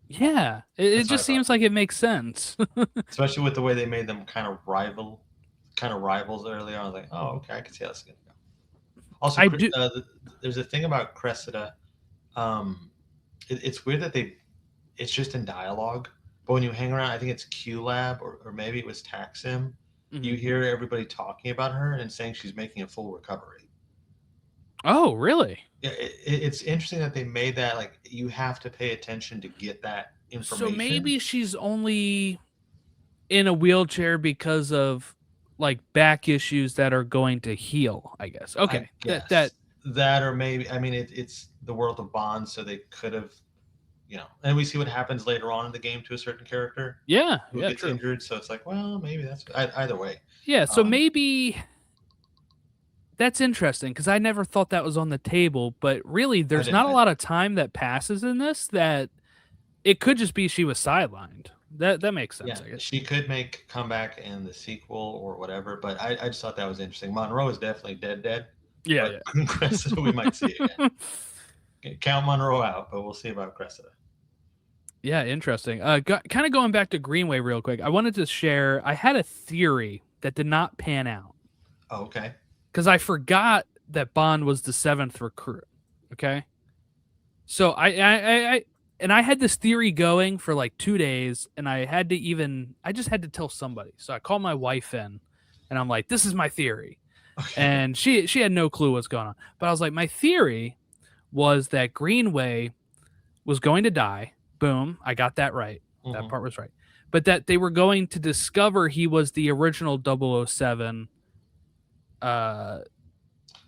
Yeah, it That's what I just thought. seems like it makes sense. Especially with the way they made them kind of rivals earlier. I was like, oh, okay, I can see how this is going to go. Also, I do. there's a thing about Cressida. it's weird that it's just in dialogue. But when you hang around, I think it's QLab or maybe it was Taxim. You Mhm. hear everybody talking about her and saying she's making a full recovery. Oh, really? Yeah, it's interesting that they made that like you have to pay attention to get that So information. maybe she's only in a wheelchair because of like back issues that are going to heal, I guess. I Okay. That guess that, or maybe I mean it's the world of Bond, so they could have, and we see what happens later on in the game to a certain character yeah, who yeah, gets true. injured. So it's like, well, maybe that's either way. Yeah, so Um, maybe that's interesting because I never thought that was on the table, but really I there's didn't not a either. lot of time that passes in this that it could just be she was sidelined. That makes sense, Yeah, I guess. she could make comeback in the sequel or whatever, but I just thought that was interesting. Monroe is definitely dead, Yeah, but Cressida we might see again. yeah. Count Monroe out, but we'll see about Cressida. Yeah, interesting. Kind of going back to Greenway real quick. I wanted to share. I had a theory that did not pan out Oh, okay. because I forgot that Bond was the seventh recruit. Okay, so I had this theory going for like 2 days, and I just had to tell somebody. So I called my wife in, and I'm like, "This is my theory," Okay. and she had no clue what's going on. But I was like, my theory was that Greenway was going to die. Boom, I got that right. That Hmm. part was right. But that they were going to discover he was the original 007, uh,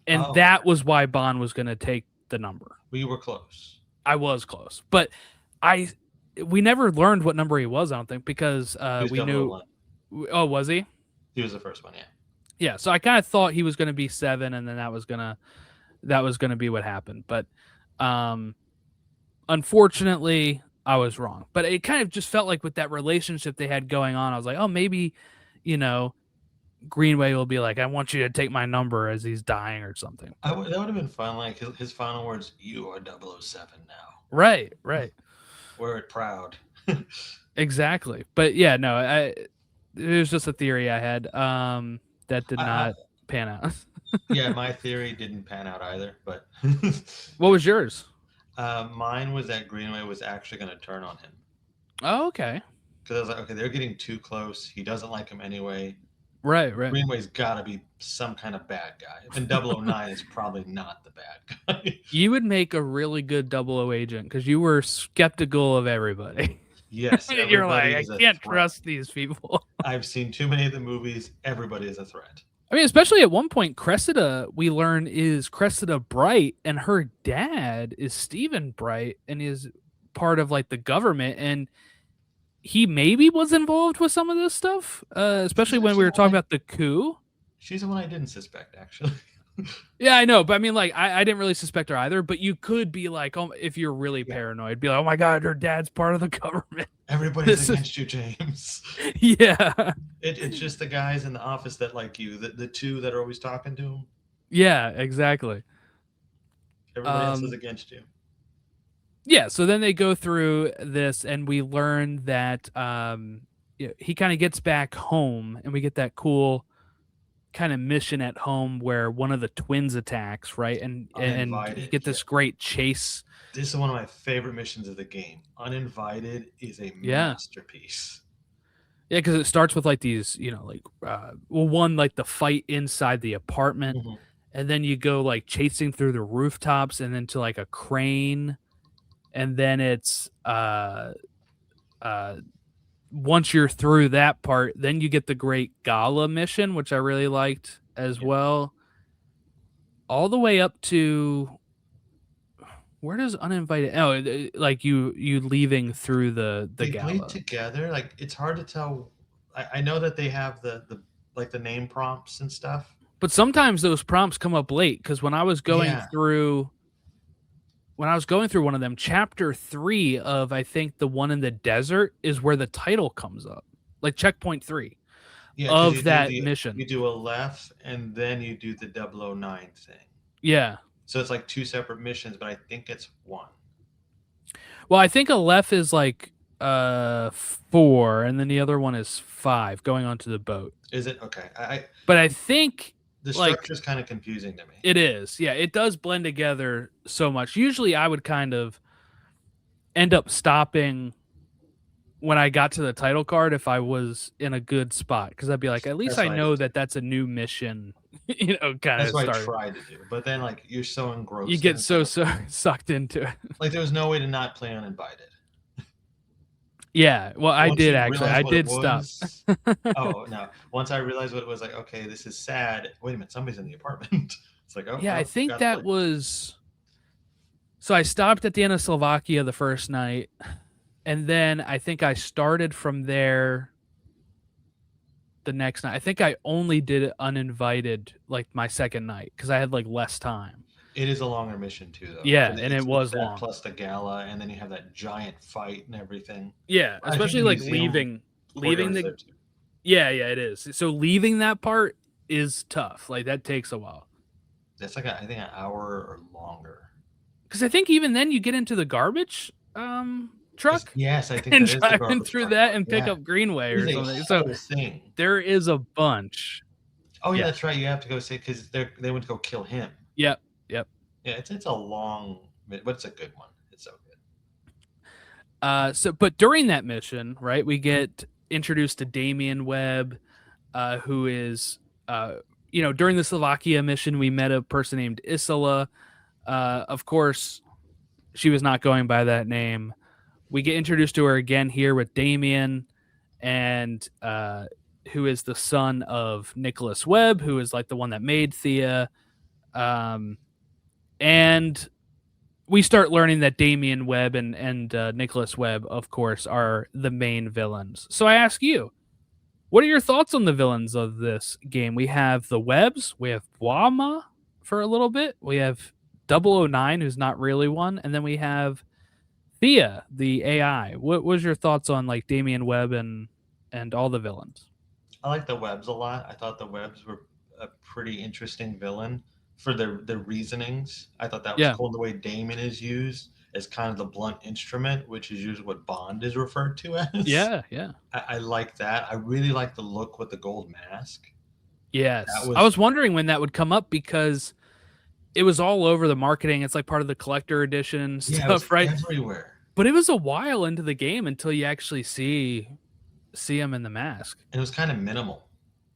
and Oh, that okay. was why Bond was going to take the number. We were close. I was close, but I we never learned what number he was. I don't think because He was we knew. 001. Oh, was he? He was the first one, yeah. Yeah. So I kind of thought he was going to be seven, and then that was gonna be what happened. But um, unfortunately, I was wrong. But it kind of just felt like with that relationship they had going on, I was like, oh, maybe, you know, Greenway will be like, I want you to take my number as he's dying or something. But That would have been fun. Like his final words, "You are 007 now. right, right, Wear it proud." exactly. But yeah, no, it was just a theory I had that did I, not pan out. yeah, my theory didn't pan out either, but What was yours? mine was that Greenway was actually going to turn on him Oh, okay. because I was like, okay, they're getting too close. He doesn't like him anyway. Right, right. Greenway's got to be some kind of bad guy, and 009 is probably not the bad guy. You would make a really good 00 agent because you were skeptical of everybody. Yes, You're like, everybody I is a can't threat. trust these people. I've seen too many of the movies. Everybody is a threat. I mean, especially at one point, Cressida, we learn, is Cressida Bright, and her dad is Stephen Bright, and is part of like the government, and he maybe was involved with some of this stuff, She's especially when we actually were the one talking about the coup. she's the one I didn't suspect, actually. Yeah, I know, but I mean, like, I didn't really suspect her either. But you could be like, oh, if you're really Yeah. paranoid, be like, oh my god, her dad's part of the government. Everybody's This is, against you, James. yeah, It's just the guys in the office that like you, the two that are always talking to him. yeah, exactly. Everybody else is Um, against you. yeah, so then they go through this, and we learn that he kind of gets back home, and we get that cool kind of mission at home where one of the twins attacks, right? And you Uninvited. get Yeah. this great chase. This is one of my favorite missions of the game. Uninvited is a Yeah. masterpiece. Yeah, because it starts with like these, like well, one, like the fight inside the apartment, Mhm. and then you go like chasing through the rooftops, and then to like a crane, and then it's uh once you're through that part, then you get the great gala mission, which I really liked as Yeah. well. All the way up to, where does uninvited? Oh, like you leaving through the They bleed gala. together. Like it's hard to tell. I know that they have the like the name prompts and stuff. But sometimes those prompts come up late because Yeah. when I was going through one of them, chapter 3 of, I think, the one in the desert is where the title comes up, like checkpoint 3 Yeah, because of that mission. you do a left and then you do the 009 thing. Yeah. So it's like two separate missions, but I think it's one. Well, I think Aleph is like 4, and then the other one is 5, going onto the boat. Is it okay? But I think The like structure is kind of confusing to me. it is. Yeah, it does blend together so much. Usually I would kind of end up stopping when I got to the title card if I was in a good spot, because I'd be like, at least That's I what I did know too. that that's a new mission, kind That's of what I started. tried to do. But then like you're so You engrossed in get it, it's like so okay. sucked into it. Like there was no way to not play uninvited. Yeah, well, I Once did you actually. realize I what it did stop. was, oh no. Once I realized what it was, like, okay, this is sad. Wait a minute, somebody's in the apartment. It's like, oh Yeah, I well, think got to play. that was. So I stopped at the end of Slovakia the first night, and then I think I started from there the next night. I think I only did it uninvited like my second night because I had like less time. It is a longer mission too, though, Yeah, because and it it's was that long. plus the gala, and then you have that giant fight and everything. Yeah, I think especially the like museum leaving courtyard is the. there too. Yeah, yeah, it is. So leaving that part is tough. Like that takes a while. That's like I think an hour or longer. Because I think even then you get into the garbage truck Yes, I think and that is the driving garbage through truck that one. and pick Yeah, up Greenway it is or a something. So whole thing. there is a bunch. Oh yeah, Yeah. that's right. You have to go say because they went to go kill him. Yep. Yep. Yeah, it's a long, but it's a good one. It's so good. But during that mission, right, we get introduced to Damian Webb, who is during the Slovakia mission, we met a person named Isola. Of course, she was not going by that name. We get introduced to her again here with Damien, and who is the son of Nicholas Webb, who is like the one that made Thea. And we start learning that Damien Webb and Nicholas Webb, of course, are the main villains. So I ask you, what are your thoughts on the villains of this game? We have the Webbs, we have Wama for a little bit, we have 009, who's not really one, and then we have Thea, the AI. What was your thoughts on like Damien Webb and all the villains? I like the Webs a lot. I thought the Webs were a pretty interesting villain for their reasonings. I thought that was Yeah, cool. The way Damon is used as kind of the blunt instrument, which is usually what Bond is referred to as. yeah, yeah. I like that. I really like the look with the gold mask. That Yes, I was was wondering when that would come up because it was all over the marketing. It's like part of the collector edition yeah, it was stuff, right? everywhere. But it was a while into the game until you actually see him in the mask. And it was kind of minimal.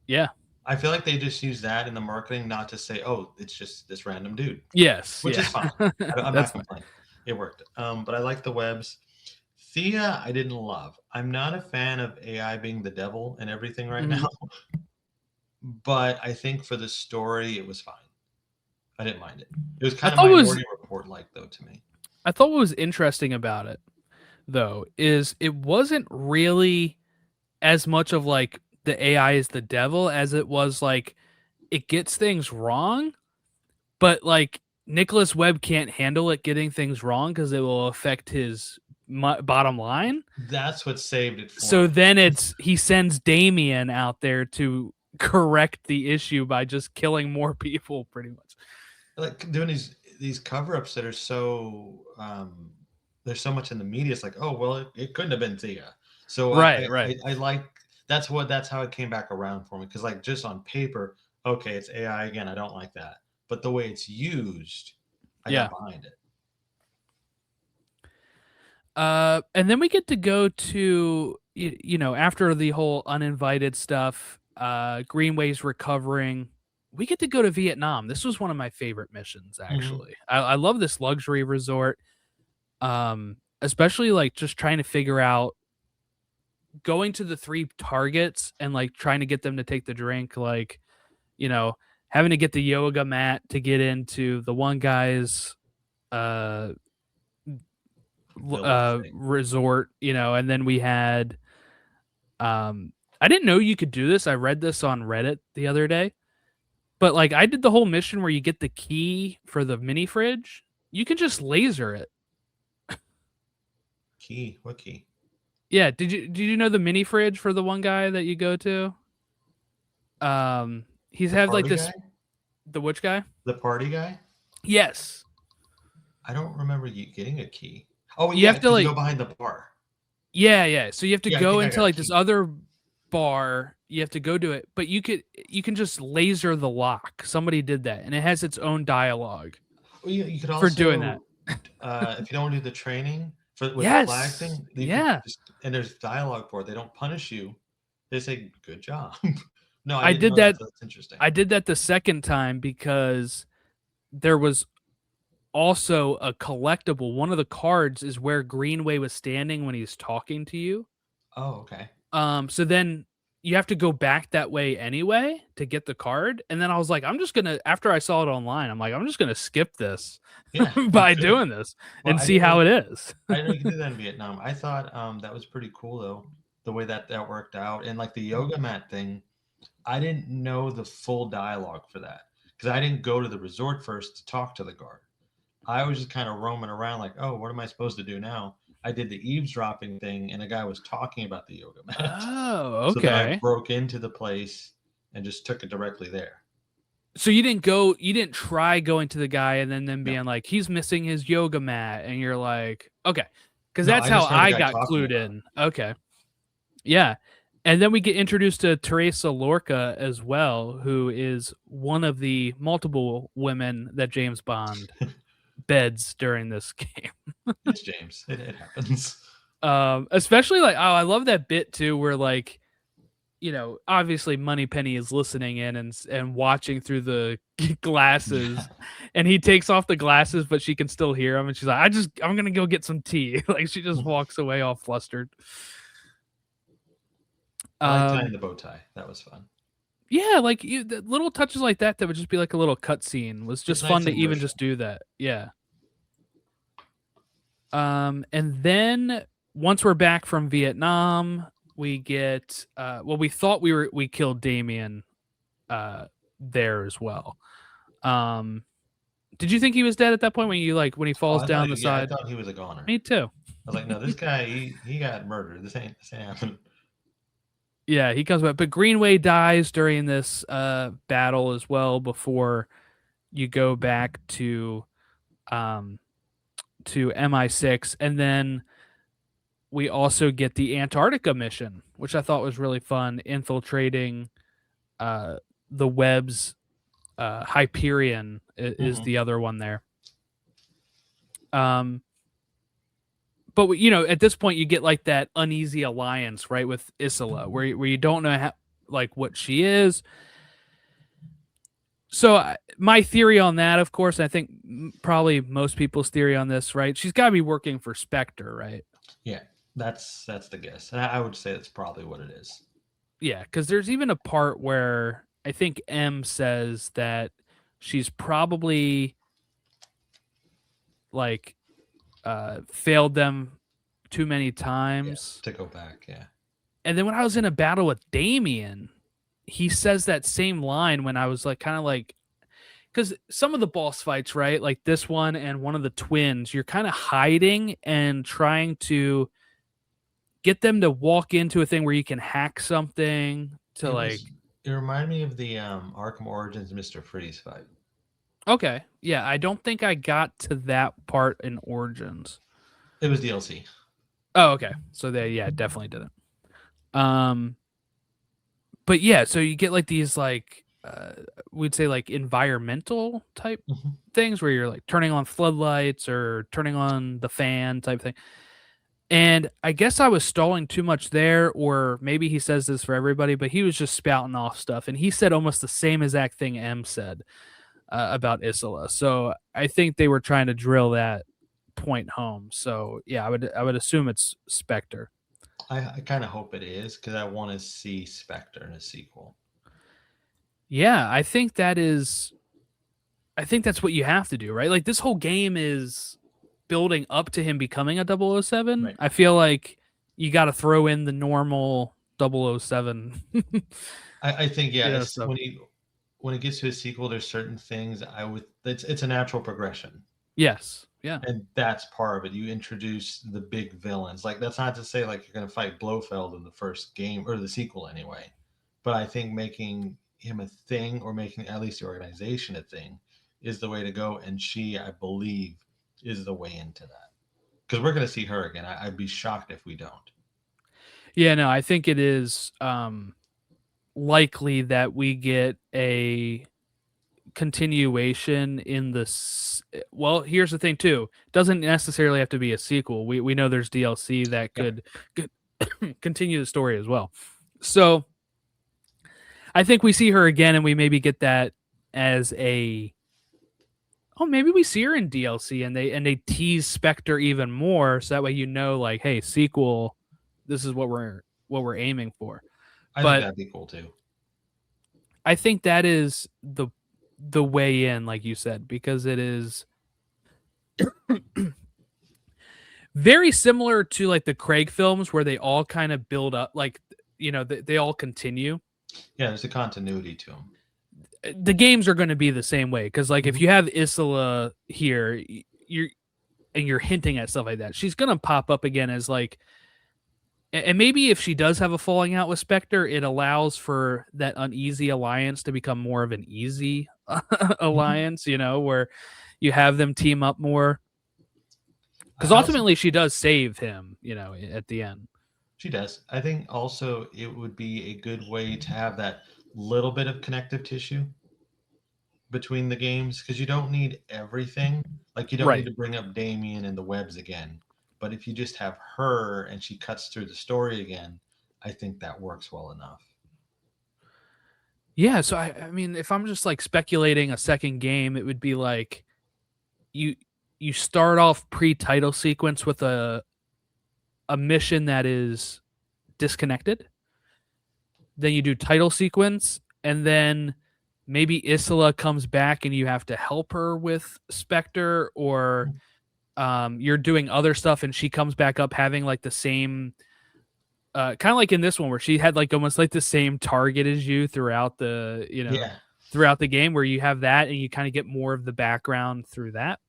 Yeah. I feel like they just used that in the marketing not to say, "Oh, it's just this random dude," Yes. which Yeah. is fine. I'm That's not fine. complaining. It worked. But I like the Webs. Thea, I didn't love. I'm not a fan of AI being the devil and everything right Mhm. now, but I think for the story, it was fine. I didn't mind it. It was I kind of thought it was Minority Report like, though, to me. I thought what was interesting about it though is it wasn't really as much of like the AI is the devil as it was like it gets things wrong, but like Nicholas Webb can't handle it getting things wrong because it will affect his bottom line. That's what saved it for So me. then he sends Damien out there to correct the issue by just killing more people, pretty much. Like doing these cover ups that are so there's so much in the media. It's like, oh well, it couldn't have been Thea. So Right, right. I like that's how it came back around for me because like just on paper, okay, it's AI again. I don't like that, but the way it's used, I Yeah. got behind it. And then we get to go to after the whole uninvited stuff, Greenway's recovering. We get to go to Vietnam. This was one of my favorite missions, Mhm. actually. I love this luxury resort. Especially like just trying to figure out going to the three targets and like trying to get them to take the drink, like, you know, having to get the yoga mat to get into the one guy's uh Villa thing. resort, and then we had I didn't know you could do this. I read this on Reddit the other day. But like I did the whole mission where you get the key for the mini fridge. You can just laser it. Key, what key? Yeah, did you know the mini fridge for the one guy that you go to? He's The had like party this guy? the which guy? The party guy? Yes. I don't remember you getting a key. Oh You yeah, have to because you like go behind the bar. yeah. So you have to Yeah, I go think I into got a like this key. other bar. You have to go do it, but you can just laser the lock. Somebody did that, and it has its own dialogue Well, you could for doing that. also, if you don't want to do the training, with the flag Yes. thing. You could Yeah. just, and there's dialogue for it. They don't punish you. They say good job. No, I I didn't did know that. that So that's interesting. I did that the second time because there was also a collectible. One of the cards is where Greenway was standing when he's talking to you. Oh, okay. So then you have to go back that way anyway to get the card. And then I was like, I'm just gonna after I saw it online, I'm like, I'm just gonna skip this Yeah, you by could. doing this Well, and see how it is. I didn't know you could do that in Vietnam. I thought that was pretty cool though, the way that that worked out, and like the yoga mat thing. I didn't know the full dialogue for that because I didn't go to the resort first to talk to the guard. I was just kind of roaming around like, oh, what am I supposed to do now? I did the eavesdropping thing, and a guy was talking about the yoga mat. Oh, So then I okay. broke into the place and just took it directly there. So you didn't try going to the guy and then them No, being like, he's missing his yoga mat, and you're like, okay. Because no, that's I how just heard the I guy got talking clued about it. in. Okay. Yeah. And then we get introduced to Teresa Lorca as well, who is one of the multiple women that James Bond beds during this game. It's James. It happens. Especially like, oh, I love that bit too, where like, obviously Moneypenny is listening in and watching through the Yeah. glasses, and he takes off the glasses, but she can still hear him, and she's like, I'm gonna go get some tea. Like she just walks away all flustered. I like tying Um, the bow tie. That was fun. yeah, like the little touches like that would just be like a little cutscene was It's just nice fun to and even emotional. just do that. Yeah. And then once we're back from Vietnam, we get well, we thought we killed Damien there as well. Um, did you think he was dead at that point when he Oh, falls down the I side? thought he was a goner. Me too. I was like, no, this guy, he got murdered. This ain't happening. Yeah, he comes back, but Greenway dies during this battle as well before you go back um to MI6, and then we also get the Antarctica mission, which I thought was really fun, infiltrating uh the webs. Hyperion is Hmm. the other one there. Um, but at this point, you get like that uneasy alliance, right, with Isola, where you don't know like what she is. So my theory on that, of course, I think probably most people's theory on this, right? She's got to be working for Spectre, right? Yeah, that's the guess. And I would say that's probably what it is. Yeah, because there's even a part where I think M says that she's probably like failed them too many Yeah, times. to go back. Yeah. And then when I was in a battle with Damien, he says that same line when I was like kind of like because some of the boss fights, right? Like this one and one of the twins, you're kind of hiding and trying to get them to walk into a thing where you can hack something to It like was. It reminded me of the Arkham Origins Mr. Freeze fight. okay. Yeah, I don't think I got to that part in Origins. It was DLC. Oh, okay. So they definitely didn't. Um but yeah, so you get like these like we'd say like environmental type Hmm. things where you're like turning on floodlights or turning on the fan type thing. And I guess I was stalling too much there, or maybe he says this for everybody, but he was just spouting off stuff, and he said almost the same exact thing M said about Isola. So I think they were trying to drill that point home. So yeah, I would assume it's Spectre. I kind of hope it is because I want to see Spectre in a sequel. Yeah, I think that's what you have to do, right? Like this whole game is building up to him becoming a 007. Right. I feel like you got to throw in the normal 007. I think yeah. It's So when it gets to a sequel, there's certain things I would. It's a natural progression. yes, yeah, And that's part of it. You introduce the big villains. Like that's not to say like you're going to fight Blofeld in the first game or the sequel anyway. But I think making him a thing or making at least the organization a thing is the way to go. And she, I believe, is the way into that. Because we're going to see her again. I'd be shocked if we don't. yeah. No, I think it is likely that we get a continuation in well, here's the thing too. Doesn't necessarily have to be a sequel. We know there's DLC that could continue the story as well. So I think we see her again, and we maybe get that as a maybe we see her in DLC, and they tease Spectre even more, so that way like, hey, sequel, this is what we're aiming for. I think But that'd be cool too. I think that is the way in, like you said, because it is very similar to like the Craig films where they all kind of build up, like they all continue. Yeah, there's a continuity to them. The games are going to be the same way because like if you have Isola here, you're hinting at stuff like that, she's going to pop up again as like, and maybe if she does have a falling out with Spectre, it allows for that uneasy alliance to become more of an easy alliance, where you have them team up more. Because ultimately she does save him, at the end. She does. I think also it would be a good way to have that little bit of connective tissue between the games because you don't need everything. Like you don't need to bring up Damien and the webs again. But if you just have her and she cuts through the story again, I think that works well enough. Yeah, so I mean, if I'm just like speculating a second game, it would be like you start off pre-title sequence with a mission that is disconnected. Then you do title sequence, and then maybe Isola comes back and you have to help her with Spectre, or you're doing other stuff and she comes back up having like the same kind of like in this one where she had like almost like the same target as you throughout the throughout the game, where you have that and you kind of get more of the background through that.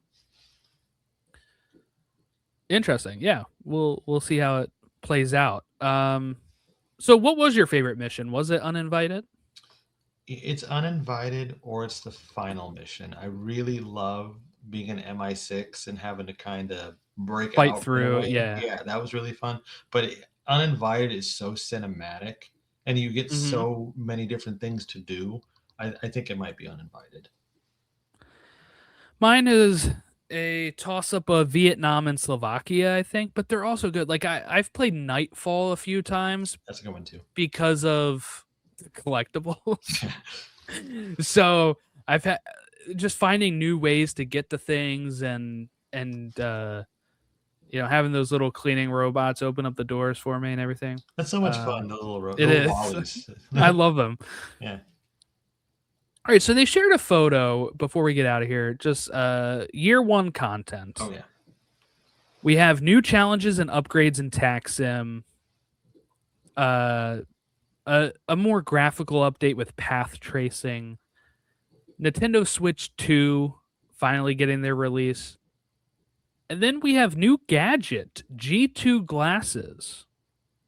Interesting. Yeah, we'll see how it plays out. So what was your favorite mission? Was it Uninvited? It's Uninvited, or it's the final mission. I really love being an MI6 and having to kind of fight through. Yeah, that was really fun. But Uninvited is so cinematic, and you get so many different things to do. I think it might be Uninvited. Mine is a toss-up of Vietnam and Slovakia, I think, but they're also good. Like I've played Nightfall a few times. That's a good one too. Because of collectibles. So I've had just finding new ways to get to things and having those little cleaning robots open up the doors for me and everything. That's so much fun. Those little robots. It is. I love them. Yeah. All right, so they shared a photo before we get out of here. Just year one content. Oh yeah. We have new challenges and upgrades in Tax Sim. A more graphical update with path tracing. Nintendo Switch 2 finally getting their release. And then we have new gadget, G2 glasses.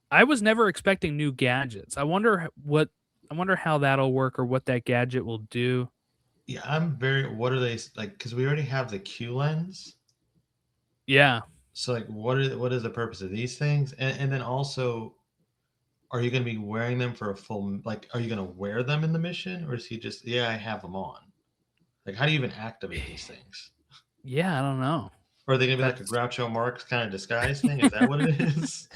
I was never expecting new gadgets. I wonder how that'll work or what that gadget will do. Yeah, what are they like? Because we already have the Q lens. Yeah. So like, what is the purpose of these things? And then also, are you going to be wearing them for a full, like, are you going to wear them in the mission, or is he just, I have them on? Like, how do you even activate these things? Yeah, I don't know. Or are they going to be like a Groucho Marx kind of disguise thing? Is that what it is?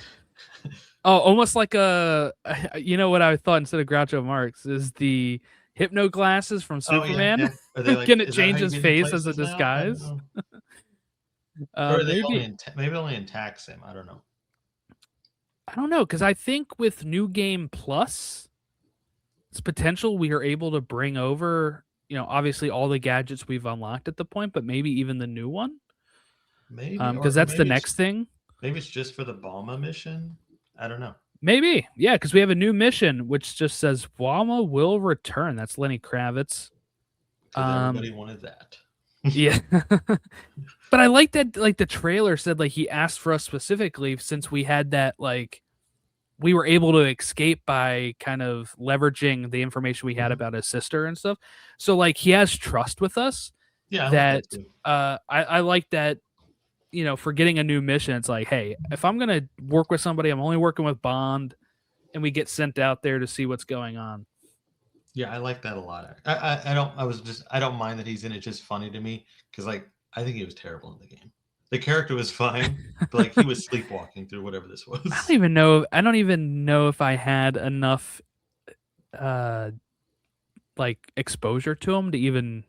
Oh, almost like what I thought instead of Groucho Marx is the hypno glasses from Superman. Oh, yeah. Can it change his face as a disguise? Or maybe only in Tax Sim. I don't know. I don't know, because I think with New Game Plus, it's potential we are able to bring over, obviously all the gadgets we've unlocked at the point, but maybe even the new one. Maybe. Because that's the next thing. Maybe it's just for the Balma mission. I don't know. Maybe. Yeah, because we have a new mission, which just says Balma will return. That's Lenny Kravitz. Everybody wanted that. Yeah. But I like that, like the trailer said, like he asked for us specifically since we had that, like we were able to escape by kind of leveraging the information we had about his sister and stuff. So like he has trust with us. Yeah. I like that, for getting a new mission. It's like, hey, if I'm going to work with somebody, I'm only working with Bond, and we get sent out there to see what's going on. Yeah, I like that a lot. I don't. I was just. I don't mind that he's in it. Just funny to me because like I think he was terrible in the game. The character was fine, but like he was sleepwalking through whatever this was. I don't even know if I had enough uh like exposure to him to even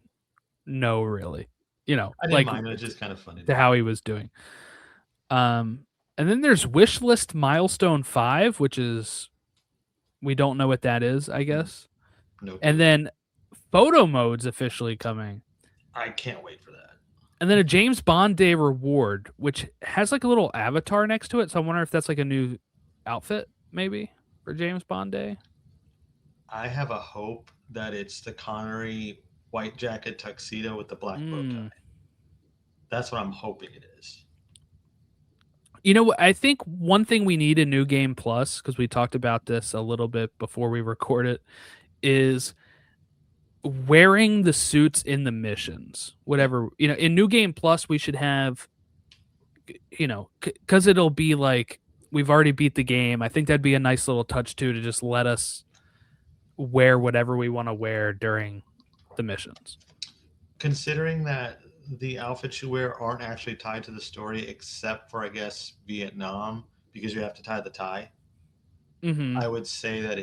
know really. You know, I didn't like mind. It was just kind of funny to to me. how he was doing. Um and then there's Wishlist Milestone 5, which is we don't know what that is, I Mm, guess. no And clue. then photo mode's officially coming. I can't wait for that. And then a James Bond Day reward, which has like a little avatar next to it. So I wonder if that's like a new outfit, maybe, for James Bond Day. I have a hope that it's the Connery white jacket tuxedo with the black bow Mm. tie. That's what I'm hoping it is. You know what? I think one thing we need in New Game Plus, because we talked about this a little bit before we record it, is wearing the suits in the missions. Yeah. Whatever, in New Game Plus, we should have, because it'll be like we've already beat the game. I think that'd be a nice little touch too to just let us wear whatever we want to wear during the missions. Considering that the outfits you wear aren't actually tied to the story, except for I guess Vietnam, because you have to tie the tie. Mm-hmm. I would say that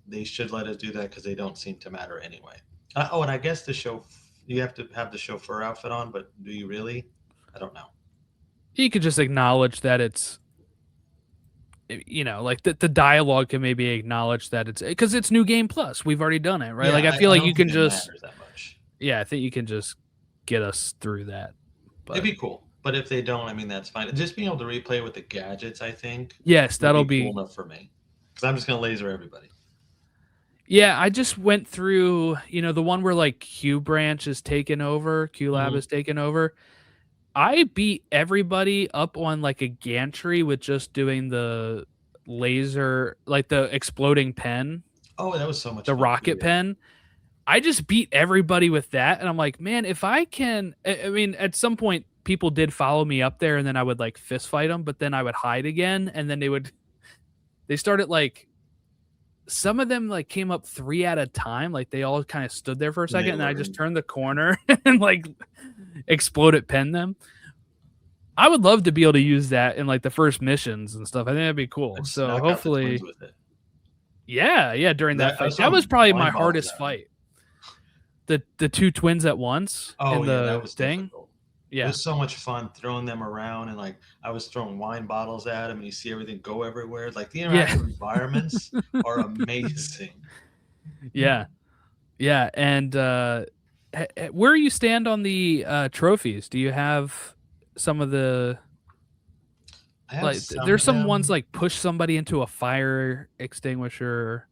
they should let us do that because they don't seem to matter anyway. Oh, and I guess the show you have to have the chauffeur outfit on, but do you really? I don't know. You could just acknowledge that it's, like the dialogue can maybe acknowledge that it's because it's New Game Plus. We've already done it, right? Yeah, Like I feel I like don't you think can it just, matters that much. yeah, I think you can just get us through that. It'd But be cool, but if they don't, I mean that's fine. Just being able to replay with the gadgets, I think, yes, would that'll be cool be. enough for me. Because I'm just gonna laser everybody. Yeah, I just went through, the one where like Q Branch is taken over, Q Lab Hmm. is taken over. I beat everybody up on like a gantry with just doing the laser, like the exploding pen, Oh, that was so much the fun too. rocket Yeah. pen. I just beat everybody with that, and I'm like, man, if I can, I mean, at some point, people did follow me up there, and then I would like fist fight them, but then I would hide again, and then they started like, some of them like came up three at a time, like they all kind of stood there for a And they second, and then I just learned. turned the corner and like exploded pen them. I would love to be able to use that in like the first missions and stuff. I think that'd be I cool. just So knock out the twins hopefully, with it. yeah, during that I fight, was that was throwing probably my wine bottles hardest at them. fight. The two twins at once Oh in yeah, that the was thing. difficult. It Yeah. was so much fun throwing them around and like I was throwing wine bottles at them and you see everything go everywhere. Like the Yeah. interactive environments are amazing. Yeah. Yeah. And where you stand on the trophies? Do you have some of the I have like some there's of some ones them. like push somebody into a fire extinguisher.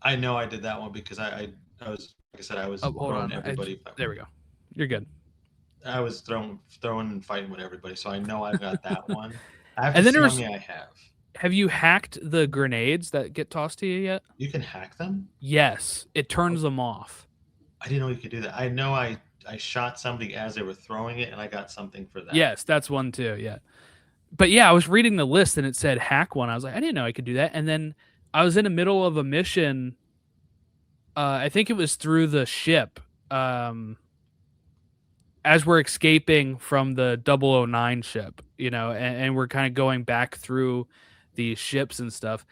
I know I did that one because I was like I said I was Oh, hold throwing on. everybody. There we go. You're good. I was throwing and fighting with everybody, so I know I've got that one. I have to And then see there how was, many I have. have you hacked the grenades that get tossed to you yet? You can hack them. Yes, it turns them off. I didn't know you could do that. I know I shot somebody as they were throwing it, and I got something for that. Yes, that's one too. Yeah. But yeah, I was reading the list and it said hack one. I was like, I didn't know I could do that. And then I was in the middle of a mission. I think it was through the ship. As we're escaping from the 009 ship, and we're kind of going back through these ships and stuff.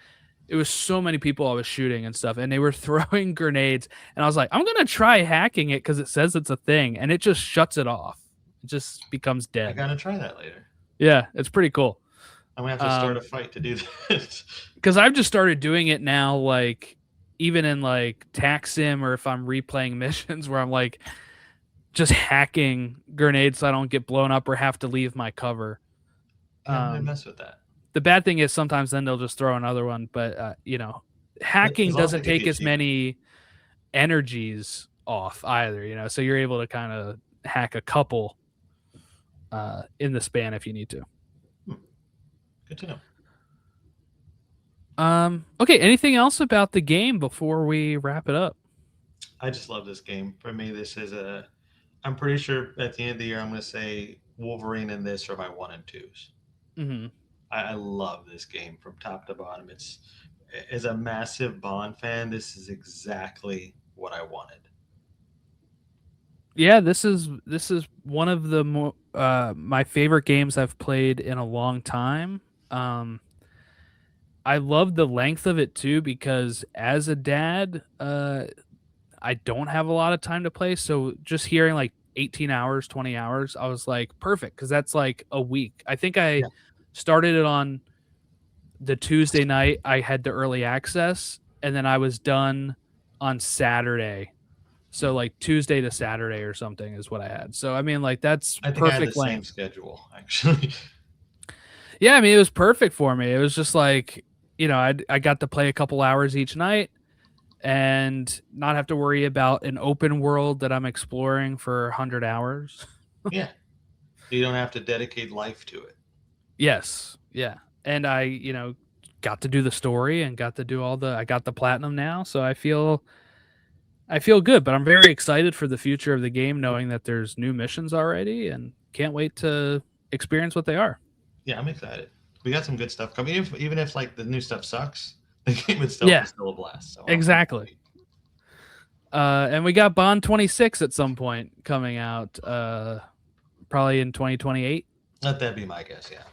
It was so many people I was shooting and stuff, and they were throwing grenades. And I was like, I'm gonna try hacking it because it says it's a thing, and it just shuts it off. It just becomes I dead. gotta try that later. Yeah, it's pretty cool. I'm gonna have to start a fight to do that. Because I've just started doing it now, like even in like tax sim or if I'm replaying missions where I'm like just hacking grenades so I don't get blown up or have to leave my cover. Yeah, I'm gonna mess with that. The bad thing is sometimes then they'll just throw another one, but hacking As long as I doesn't get take the as achievement. many energies off either, so you're able to kind of hack a couple in the span if you need to. Good to know. Okay, anything else about the game before we wrap it up? I just love this game. For me, this is a. I'm pretty sure at the end of the year, I'm gonna say Wolverine and this are my one and twos. Mm-hmm. I love this game from top to bottom. It's as a massive Bond fan, this is exactly what I wanted. Yeah, this is one of the more my favorite games I've played in a long time. Um, I love the length of it too because as a dad, I don't have a lot of time to play. So just hearing like 18 hours, 20 hours, I was like, perfect, because that's like a week. I think I Yeah. started it on the Tuesday night. I had the early access, and then I was done on Saturday. So like Tuesday to Saturday or something is what I had. So I mean, like that's I think I had the perfect same length. schedule actually. Yeah, I mean, it was perfect for me. It was just like, I got to play a couple hours each night and not have to worry about an open world that I'm exploring for 100 hours. Yeah. You don't have to dedicate life to it. Yes. Yeah. And I, got to do the story and got to do I got the platinum now, so I feel good, but I'm very excited for the future of the game knowing that there's new missions already and can't wait to experience what they are. Yeah, I'm excited. We got some good stuff coming. Even if like the new stuff sucks, the game itself Yeah, is still a blast. So I'm exactly. happy. And we got Bond 26 at some point coming out, probably in 2028. Let that be my guess. Yeah.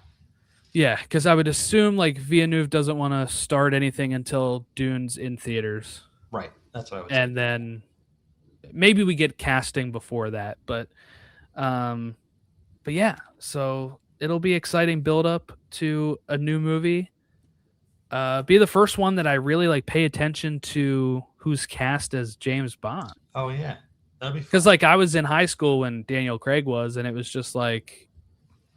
Yeah, because I would assume like Villeneuve doesn't want to start anything until Dune's in theaters, Right. That's what I would say. and then maybe we get casting before that. Um, but yeah, so it'll be exciting build up to a new movie. Be the first one that I really like pay attention to who's cast as James Bond. Oh yeah, that'd be fun. Because like I was in high school when Daniel Craig was, and it was just like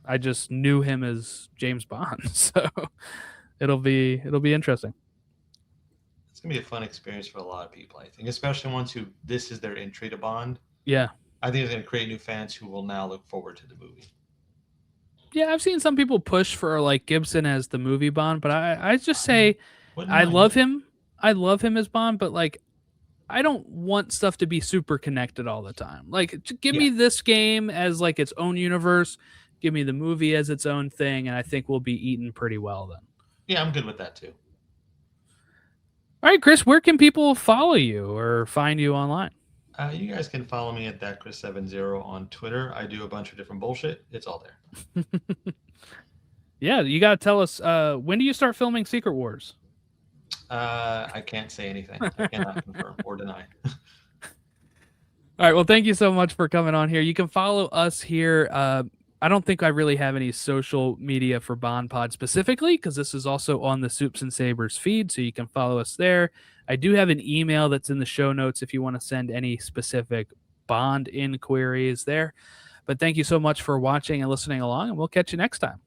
I just knew him as James Bond. So it'll be interesting. It's gonna be a fun experience for a lot of people. I think, especially ones who this is their entry to Bond. Yeah. I think it's gonna create new fans who will now look forward to the movie. Yeah, I've seen some people push for like Gibson as the movie Bond, but I just say Wouldn't I mind love it. him. I love him as Bond, but like I don't want stuff to be super connected all the time. Like give Yeah. me this game as like its own universe, give me the movie as its own thing, and I think we'll be eaten pretty well then. Yeah, I'm good with that too. All right, Chris, where can people follow you or find you online? You guys can follow me at that Chris70 on Twitter. I do a bunch of different bullshit. It's all there. Yeah, you got to tell us when do you start filming Secret Wars? I can't say anything. I cannot confirm or deny. All right. Well, thank you so much for coming on here. You can follow us here. I don't think I really have any social media for Bondpod specifically because this is also on the Soups and Sabers feed, so you can follow us there. I do have an email that's in the show notes if you want to send any specific Bond inquiries there. But thank you so much for watching and listening along, and we'll catch you next time.